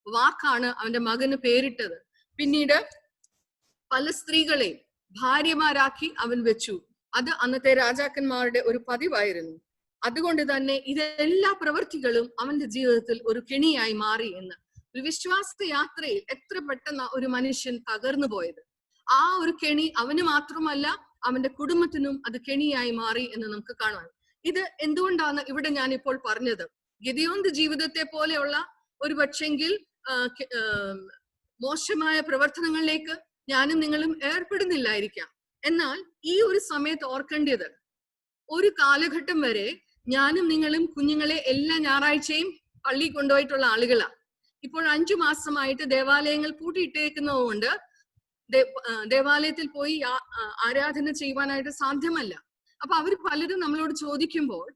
വാക്കാണ് അവന്റെ മകന് പേരിട്ടത്. പിന്നീട് പല സ്ത്രീകളെ ഭാര്യമാരാക്കി അവൻ വെച്ചു. അത് അന്നത്തെ രാജാക്കന്മാരുടെ ഒരു പതിവായിരുന്നു. അതുകൊണ്ട് തന്നെ ഇതെല്ലാ പ്രവൃത്തികളും അവന്റെ ജീവിതത്തിൽ ഒരു കെണിയായി മാറി എന്ന്. ഒരു വിശ്വാസ യാത്രയിൽ എത്ര പെട്ടെന്ന് ഒരു മനുഷ്യൻ തകർന്നു പോയത്. ആ ഒരു കെണി അവന് മാത്രമല്ല അവന്റെ കുടുംബത്തിനും അത് കെണിയായി മാറി എന്ന് നമുക്ക് കാണാം. ഇത് എന്തുകൊണ്ടാണ് ഇവിടെ ഞാൻ ഇപ്പോൾ പറഞ്ഞത്? ഗിദെയോന്റെ ജീവിതത്തെ പോലെയുള്ള ഒരു പക്ഷെങ്കിൽ മോശമായ പ്രവർത്തനങ്ങളിലേക്ക് ഞാനും നിങ്ങളും ഏർപ്പെടുന്നില്ലായിരിക്കാം. എന്നാൽ ഈ ഒരു സമയത്ത് ഓർക്കേണ്ടത്, ഒരു കാലഘട്ടം വരെ ഞാനും നിങ്ങളും കുഞ്ഞുങ്ങളെ എല്ലാ ഞായറാഴ്ചയും പള്ളി കൊണ്ടുപോയിട്ടുള്ള ആളുകളാ. ഇപ്പോൾ 5 മാസമായിട്ട് ദേവാലയങ്ങൾ പൂട്ടിയിട്ടേക്കുന്നത് കൊണ്ട് ദേവാലയത്തിൽ പോയി ആരാധന ചെയ്യുവാനായിട്ട് സാധ്യമല്ല. അപ്പൊ അവർ പലരും നമ്മളോട് ചോദിക്കുമ്പോൾ,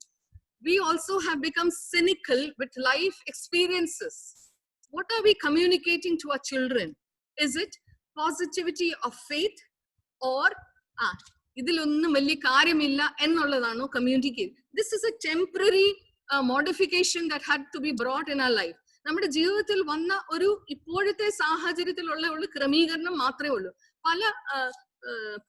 we also have become cynical with life experiences. What are we communicating to our children? Is it positivity of faith or ഇതിലൊന്നും വലിയ കാര്യമില്ല എന്നുള്ളതാണോ കമ്മ്യൂണിറ്റിക്ക്? This is a temporary modification that had to be brought in our life. നമ്മുടെ ജീവിതത്തിൽ വന്ന ഒരു ഇപ്പോഴത്തെ സാഹചര്യത്തിലുള്ള ഒരു ക്രമീകരണം മാത്രമേ ഉള്ളൂ. പല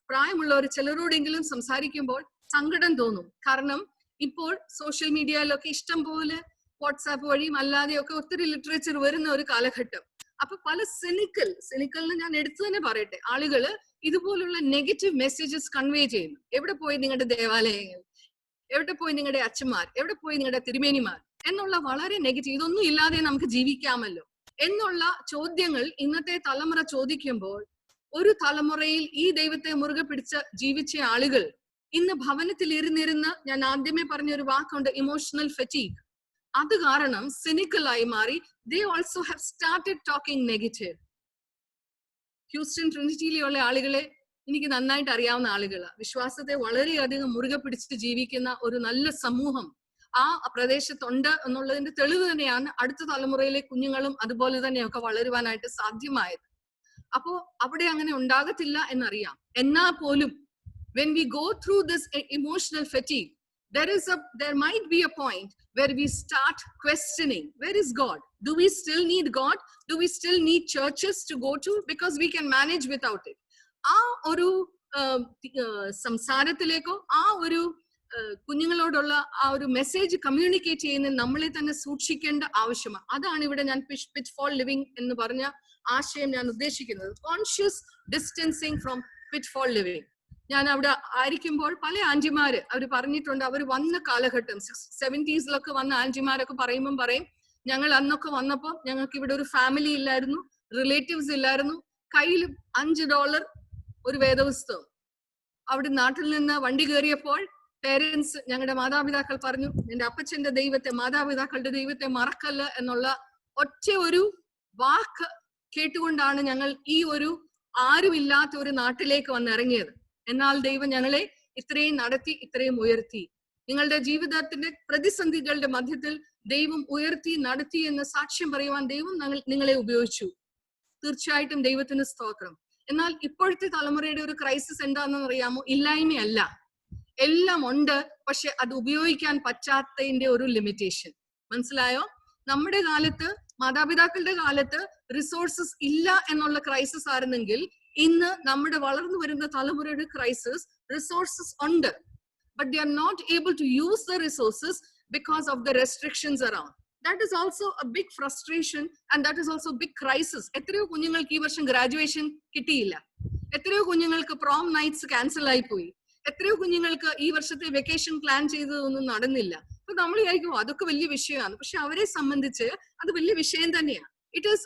പ്രായമുള്ളവർ ചിലരോടെങ്കിലും സംസാരിക്കുമ്പോൾ സങ്കടം തോന്നും. കാരണം ഇപ്പോൾ സോഷ്യൽ മീഡിയയിലൊക്കെ ഇഷ്ടം പോലെ വാട്സാപ്പ് വഴിയും അല്ലാതെയൊക്കെ ഒത്തിരി ലിറ്ററേച്ചർ വരുന്ന ഒരു കാലഘട്ടം. അപ്പൊ പല സിനിക്കലിന് ഞാൻ എടുത്തു തന്നെ പറയട്ടെ, ആളുകള് ഇതുപോലുള്ള നെഗറ്റീവ് മെസ്സേജസ് കൺവേ ചെയ്യുന്നു. എവിടെ പോയി നിങ്ങളുടെ ദേവാലയങ്ങൾ, എവിടെ പോയി നിങ്ങളുടെ അച്ഛന്മാർ, എവിടെ പോയി നിങ്ങളുടെ തിരുമേനിമാർ എന്നുള്ള വളരെ നെഗറ്റീവ്, ഇതൊന്നും ഇല്ലാതെ നമുക്ക് ജീവിക്കാമല്ലോ എന്നുള്ള ചോദ്യങ്ങൾ ഇന്നത്തെ തലമുറ ചോദിക്കുമ്പോൾ, ഒരു തലമുറയിൽ ഈ ദൈവത്തെ മുറുകെ പിടിച്ച് ജീവിച്ച ആളുകൾ ഇന്ന് ഭവനത്തിൽ ഇരുന്നിരുന്ന്, ഞാൻ ആദ്യമേ പറഞ്ഞ ഒരു വാക്കുണ്ട്, ഇമോഷണൽ ഫെറ്റീഗ്, അത് കാരണം സിനിക്കലായി മാറി. they also have started talking negative. Houston ട്രിനിറ്റിയിലുള്ള ആളുകളെ എനിക്ക് നന്നായിട്ട് അറിയാവുന്ന ആളുകളാണ്. വിശ്വാസത്തെ വളരെയധികം മുറുകെ പിടിച്ച് ജീവിക്കുന്ന ഒരു നല്ല സമൂഹം ആ പ്രദേശത്തുണ്ട് എന്നുള്ളതിന്റെ തെളിവ് തന്നെയാണ് അടുത്ത തലമുറയിലെ കുഞ്ഞുങ്ങളും അതുപോലെ തന്നെയൊക്കെ വളരുവാനായിട്ട് സാധ്യമായത്. അപ്പോ അവിടെ അങ്ങനെ ഉണ്ടാകത്തില്ല എന്നറിയാം. എന്നാൽ പോലും when we go through this emotional fatigue, there might be a point where we start questioning, where is God? Do we still need God? Do we still need churches to go to? Because we can manage without it. ആ ഒരു സംസാരത്തിലേക്കോ ആ ഒരു കുഞ്ഞുങ്ങളോടുള്ള ആ ഒരു മെസ്സേജ് കമ്മ്യൂണിക്കേറ്റ് ചെയ്യുന്ന നമ്മളെ തന്നെ സൂക്ഷിക്കേണ്ട ആവശ്യമാണ്. അതാണ് ഇവിടെ ഞാൻ പിറ്റ്ഫോൾ ലിവിംഗ് എന്ന് പറഞ്ഞ ആശയം ഞാൻ ഉദ്ദേശിക്കുന്നത്. Conscious distancing from pitfall living. ഞാൻ അവിടെ ആയിരിക്കുമ്പോൾ പല ആന്റിമാര് അവർ പറഞ്ഞിട്ടുണ്ട്, അവർ വന്ന കാലഘട്ടം 70s വന്ന ആന്റിമാരൊക്കെ പറയുമ്പം പറയും, ഞങ്ങൾ അന്നൊക്കെ വന്നപ്പോ ഞങ്ങൾക്ക് ഇവിടെ ഒരു ഫാമിലി ഇല്ലായിരുന്നു, റിലേറ്റീവ്സ് ഇല്ലായിരുന്നു, കയ്യിൽ $5 ഒരു വേദപുസ്തകം. അവിടെ നാട്ടിൽ നിന്ന് വണ്ടി കയറിയപ്പോൾ പേരൻസ്, ഞങ്ങളുടെ മാതാപിതാക്കൾ പറഞ്ഞു, എന്റെ അപ്പച്ചന്റെ ദൈവത്തെ, മാതാപിതാക്കളുടെ ദൈവത്തെ മറക്കല്ല എന്നുള്ള ഒറ്റ ഒരു വാക്ക് കേട്ടുകൊണ്ടാണ് ഞങ്ങൾ ഈ ഒരു ആരുമില്ലാത്ത ഒരു നാട്ടിലേക്ക് വന്നിറങ്ങിയത്. എന്നാൽ ദൈവം ഞങ്ങളെ ഇത്രയും നടത്തി, ഇത്രയും ഉയർത്തി. നിങ്ങളുടെ ജീവിതത്തിന്റെ പ്രതിസന്ധികളുടെ മധ്യത്തിൽ ദൈവം ഉയർത്തി നടത്തി എന്ന് സാക്ഷ്യം പറയുവാൻ ദൈവം നിങ്ങളെ ഉപയോഗിച്ചു. തീർച്ചയായിട്ടും ദൈവത്തിന് സ്തോത്രം. എന്നാൽ ഇപ്പോഴത്തെ തലമുറയുടെ ഒരു ക്രൈസിസ് എന്താണെന്ന് അറിയാമോ? ഇല്ലായ്മയല്ല, എല്ലാം ഉണ്ട്, പക്ഷെ അത് ഉപയോഗിക്കാൻ പറ്റാത്തതിന്റെ ഒരു ലിമിറ്റേഷൻ. മനസ്സിലായോ? നമ്മുടെ കാലത്ത്, മാതാപിതാക്കളുടെ കാലത്ത് റിസോഴ്സസ് ഇല്ല എന്നുള്ള ക്രൈസിസ് ആയിരുന്നെങ്കിൽ ഇന്ന് നമ്മുടെ വളർന്നു വരുന്ന തലമുറയുടെ ക്രൈസിസ് റിസോഴ്സസ് ഉണ്ട്, but they are not able to use the resources because of the restrictions around. That is also a big frustration and that is also a big crisis. എത്രയോ കുഞ്ഞുങ്ങൾക്ക് ഈ വർഷം ഗ്രാജുവേഷൻ കിട്ടിയില്ല, എത്രയോ കുഞ്ഞുങ്ങൾക്ക് പ്രോം നൈറ്റ്സ് ക്യാൻസൽ ആയി പോയി, എത്രയോ കുഞ്ഞുങ്ങൾക്ക് ഈ വർഷത്തെ വെക്കേഷൻ പ്ലാൻ ചെയ്തതൊന്നും നടന്നില്ല. അപ്പൊ നമ്മൾ വിചാരിക്കും അതൊക്കെ വലിയ വിഷയമാണ്, പക്ഷെ അവരെ സംബന്ധിച്ച് അത് വലിയ വിഷയം തന്നെയാണ്. It is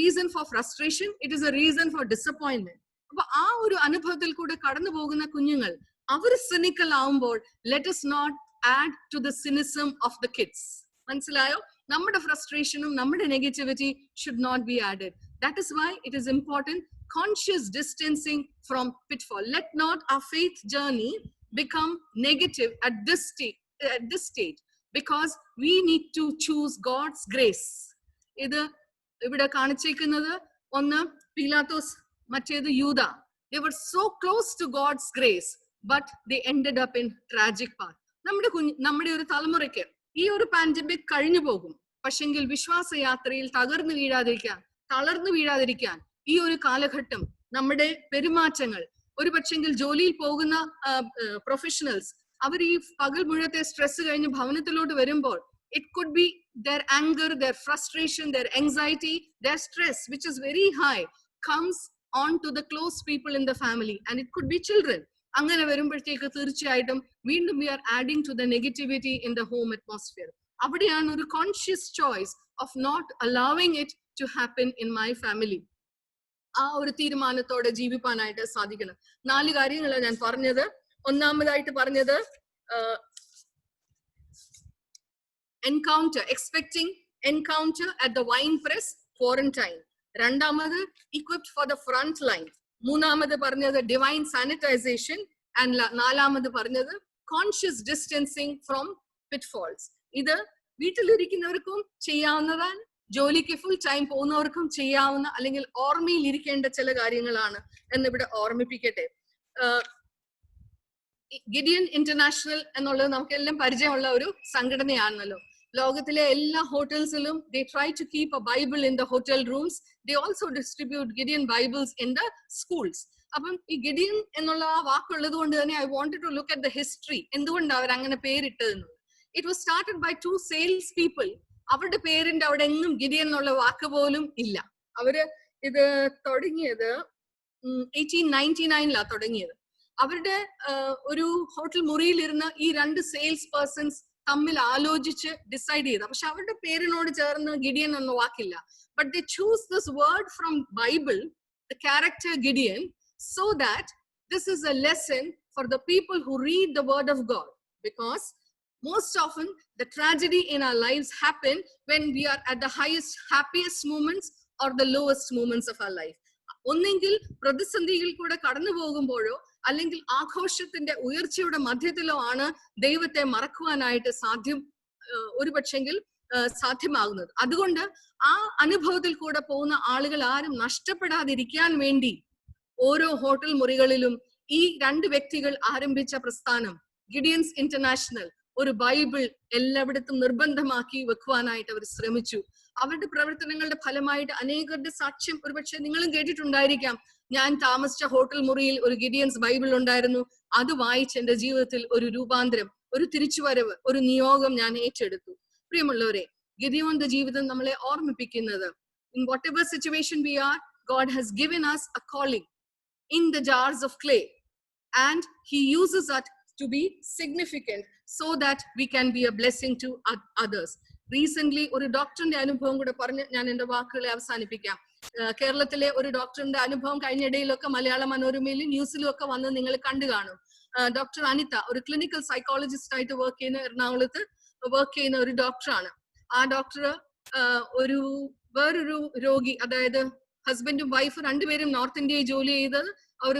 reason for frustration, it is a reason for disappointment. അപ്പൊ ആ ഒരു അനുഭവത്തിൽ കൂടെ കടന്നു പോകുന്ന കുഞ്ഞുങ്ങൾ അവർ സിനിക്കൽ ആവുമ്പോൾ let us not add to the cynicism of the kids. മനസ്സിലായോ? നമ്മുടെ ഫ്രസ്ട്രേഷനും നമ്മുടെ negativity should not be added. That is why it is important conscious distancing from pitfall. Let not our faith journey become negative at this stage because we need to choose God's grace. ഇത് ഇവിടെ കാണിച്ചേക്കുന്നത് ഒന്ന് പീലാത്തോസ്, മറ്റേത് യൂദ. They were so close to God's grace, but they ended up in tragic path. നമ്മുടെ ഒരു തലമുറയ്ക്ക് ഈ ഒരു പാൻഡമിക് കഴിഞ്ഞു പോകും, പക്ഷെങ്കിൽ വിശ്വാസയാത്രയിൽ തളർന്നു വീഴാതിരിക്കാൻ ഈ ഒരു കാലഘട്ടം നമ്മുടെ പെരുമാറ്റങ്ങൾ, ഒരു പക്ഷെങ്കിൽ ജോലിയിൽ പോകുന്ന പ്രൊഫഷണൽസ് അവർ ഈ പകൽ മുഴുവത്തെ സ്ട്രെസ് കഴിഞ്ഞ് ഭവനത്തിലോട്ട് വരുമ്പോൾ it could be their anger, their frustration, their anxiety, their stress, which is very high, comes on to the close people in the family, and it could be children. അങ്ങനെ വരുമ്പോഴത്തേക്ക് തീർച്ചയായിട്ടും വീണ്ടും we are adding to the negativity in the home atmosphere. അവിടെയാണ് ഒരു conscious choice of not allowing it to happen in my family. ആ ഒരു തീരുമാനത്തോടെ ജീവിപ്പാനായിട്ട് സാധിക്കണം. 4 കാര്യങ്ങളാണ് ഞാൻ പറഞ്ഞത്. ഒന്നാമതായിട്ട് പറഞ്ഞത് expecting encounter at the wine press quarantine. രണ്ടാമത് equipped for the front line. മൂന്നാമത് പറഞ്ഞത് divine sanitization and നാലാമത് പറഞ്ഞത് conscious distancing from pitfalls. ഇത് വീട്ടിലിരിക്കുന്നവർക്കും ചെയ്യാവുന്നതാണ്, ജോലിക്ക് ഫുൾ ടൈം പോകുന്നവർക്കും ചെയ്യാവുന്ന അല്ലെങ്കിൽ ഓർമ്മയിൽ ഇരിക്കേണ്ട ചില കാര്യങ്ങളാണ് എന്നിവിടെ ഓർമ്മിപ്പിക്കട്ടെ. ഗിഡിയൻ ഇന്റർനാഷണൽ എന്നുള്ളത് നമുക്കെല്ലാം പരിചയമുള്ള ഒരു സംഘടനയാണല്ലോ. ലോകത്തിലെ എല്ലാ ഹോട്ടൽസിലും they try to keep a Bible in the hotel rooms. They also distribute Gideon Bibles in the schools. അപ്പം ഈ ഗിഡിയൻ എന്നുള്ള ആ വാക്കുള്ളത് കൊണ്ട് തന്നെ I wanted to look at the history. എന്തുകൊണ്ട് അവർ അങ്ങനെ പേരിട്ടതെന്ന്. It was started by 2 sales people. അവരുടെ പേരിന്റെ അവിടെ എങ്ങും ഗിഡിയൻ എന്നുള്ള വാക്ക് പോലും ഇല്ല. അവര് ഇത് തുടങ്ങിയത് 1899 തുടങ്ങിയത്. അവരുടെ ഒരു ഹോട്ടൽ മുറിയിലിരുന്ന് ഈ 2 സെയിൽസ് പേഴ്സൺസ് തമ്മിൽ ആലോചിച്ച് ഡിസൈഡ് ചെയ്ത. പക്ഷെ അവരുടെ പേരിനോട് ചേർന്ന് ഗിഡിയൻ എന്ന വാക്കില്ല. But they choose this word from Bible, the character Gideon, so that this is a lesson for the people who read the word of God. Because most often the tragedy in our lives happen when we are at the highest, happiest moments or the lowest moments of our life. ഒന്നെങ്കിൽ പ്രതിസന്ധിയിൽ കൂടെ കടന്നു പോകുമ്പോഴോ അല്ലെങ്കിൽ ആഘോഷത്തിന്റെ ഉയർച്ചയുടെ മധ്യത്തിലോ ആണ് ദൈവത്തെ മറക്കുവാനായിട്ട് ഒരുപക്ഷെങ്കിൽ സാധ്യമാകുന്നത്. അതുകൊണ്ട് ആ അനുഭവത്തിൽ കൂടെ പോകുന്ന ആളുകൾ ആരും നഷ്ടപ്പെടാതിരിക്കാൻ വേണ്ടി ഓരോ ഹോട്ടൽ മുറികളിലും ഈ 2 വ്യക്തികൾ ആരംഭിച്ച പ്രസ്ഥാനം ഗിഡിയൻസ് ഇന്റർനാഷണൽ ഒരു ബൈബിൾ എല്ലായിടത്തും നിർബന്ധമാക്കി വെക്കുവാനായിട്ട് അവർ ശ്രമിച്ചു. അവരുടെ പ്രവർത്തനങ്ങളുടെ ഫലമായിട്ട് അനേകരുടെ സാക്ഷ്യം ഒരുപക്ഷെ നിങ്ങളും കേട്ടിട്ടുണ്ടായിരിക്കാം. ഞാൻ താമസിച്ച ഹോട്ടൽ മുറിയിൽ ഒരു ഗിഡിയൻസ് ബൈബിൾ ഉണ്ടായിരുന്നു. അത് വായിച്ച് എന്റെ ജീവിതത്തിൽ ഒരു രൂപാന്തരം, ഒരു തിരിച്ചുവരവ്, ഒരു നിയോഗം ഞാൻ ഏറ്റെടുത്തു. പ്രിയമുള്ളവരെ, ഗിഡിയോന്റെ ജീവിതം നമ്മളെ ഓർമ്മിപ്പിക്കുന്നത്, in whatever situation we are, God has given us a calling in the jars of clay, and he uses us to be significant so that we can be a blessing to others. Recently ഒരു ഡോക്ടറിന്റെ അനുഭവം കൂടെ പറഞ്ഞ് ഞാൻ എന്റെ വാക്കുകളെ അവസാനിപ്പിക്കാം. കേരളത്തിലെ ഒരു ഡോക്ടറിന്റെ അനുഭവം കഴിഞ്ഞിടയിലൊക്കെ മലയാള മനോരമയിലും ന്യൂസിലും ഒക്കെ വന്ന് നിങ്ങൾ കണ്ടു കാണും. ഡോക്ടർ അനിത ഒരു ക്ലിനിക്കൽ സൈക്കോളജിസ്റ്റ് ആയിട്ട് വർക്ക് ചെയ്യുന്ന, എറണാകുളത്ത് വർക്ക് ചെയ്യുന്ന ഒരു ഡോക്ടറാണ്. ആ ഡോക്ടർ വേറൊരു രോഗി, അതായത് ഹസ്ബൻഡും വൈഫ് 2 പേരും നോർത്ത് ഇന്ത്യയിൽ ജോലി ചെയ്തത്, അവർ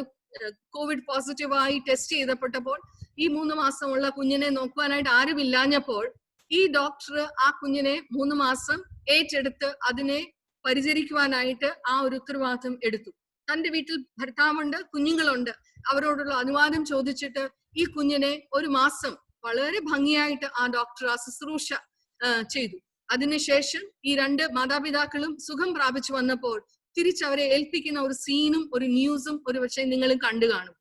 കോവിഡ് പോസിറ്റീവായി ടെസ്റ്റ് ചെയ്തപ്പെട്ടപ്പോൾ ഈ 3 മാസമുള്ള കുഞ്ഞിനെ നോക്കുവാനായിട്ട് ആരുമില്ലാഞ്ഞപ്പോൾ ഈ ഡോക്ടർ ആ കുഞ്ഞിനെ 3 മാസം ഏറ്റെടുത്ത് അതിനെ പരിചരിക്കുവാനായിട്ട് ആ ഒരു ഉത്തരവാദിത്വം എടുത്തു. തന്റെ വീട്ടിൽ ഭർത്താവുണ്ട്, കുഞ്ഞുങ്ങളുണ്ട്. അവരോടുള്ള അനുവാദം ചോദിച്ചിട്ട് ഈ കുഞ്ഞിനെ 1 മാസം വളരെ ഭംഗിയായിട്ട് ആ ഡോക്ടർ ആ ശുശ്രൂഷ ചെയ്തു. അതിനുശേഷം ഈ 2 മാതാപിതാക്കളും സുഖം പ്രാപിച്ചു വന്നപ്പോൾ തിരിച്ചവരെ ഏൽപ്പിക്കുന്ന ഒരു സീനും ഒരു ന്യൂസും ഒരുപക്ഷെ നിങ്ങളും കണ്ടു കാണും.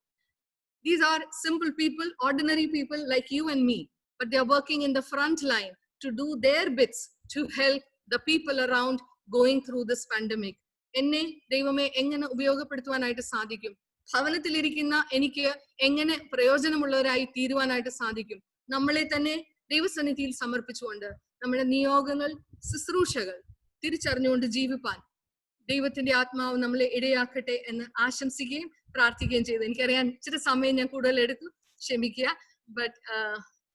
These are simple people, ordinary people like you and me, but they are working in the front line to do their bits to help the people around going through this pandemic. എന്നെ ദൈവമേ എങ്ങനെ ഉപയോഗപ്പെടുത്തുവാനായിട്ട് സാധിക്കും? ഭവനത്തിലിരിക്കുന്ന എനിക്ക് എങ്ങനെ പ്രയോജനമുള്ളവരായി തീരുവാനായിട്ട് സാധിക്കും? നമ്മളെ തന്നെ ദൈവസന്നിധിയിൽ സമർപ്പിച്ചുകൊണ്ട് നമ്മുടെ നിയോഗങ്ങൾ, ശുശ്രൂഷകൾ തിരിച്ചറിഞ്ഞുകൊണ്ട് ജീവിപ്പാൻ ദൈവത്തിന്റെ ആത്മാവ് നമ്മളെ ഇടയാക്കട്ടെ എന്ന് ആശംസിക്കുകയും പ്രാർത്ഥിക്കുകയും ചെയ്തു. എനിക്കറിയാൻ ഇച്ചിരി സമയം ഞാൻ കൂടുതൽ എടുത്തു, ക്ഷമിക്കുക. ബട്ട്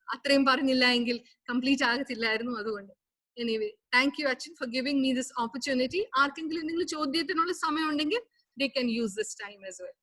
അത്രയും പറഞ്ഞില്ല എങ്കിൽ കംപ്ലീറ്റ് ആകത്തില്ലായിരുന്നു. അതുകൊണ്ട് എനിവേ, താങ്ക് യു അച്ഛൻ for giving me this opportunity. ആർക്കെങ്കിലും നിങ്ങൾ ചോദ്യത്തിനുള്ള സമയം ഉണ്ടെങ്കിൽ they can use this time as well.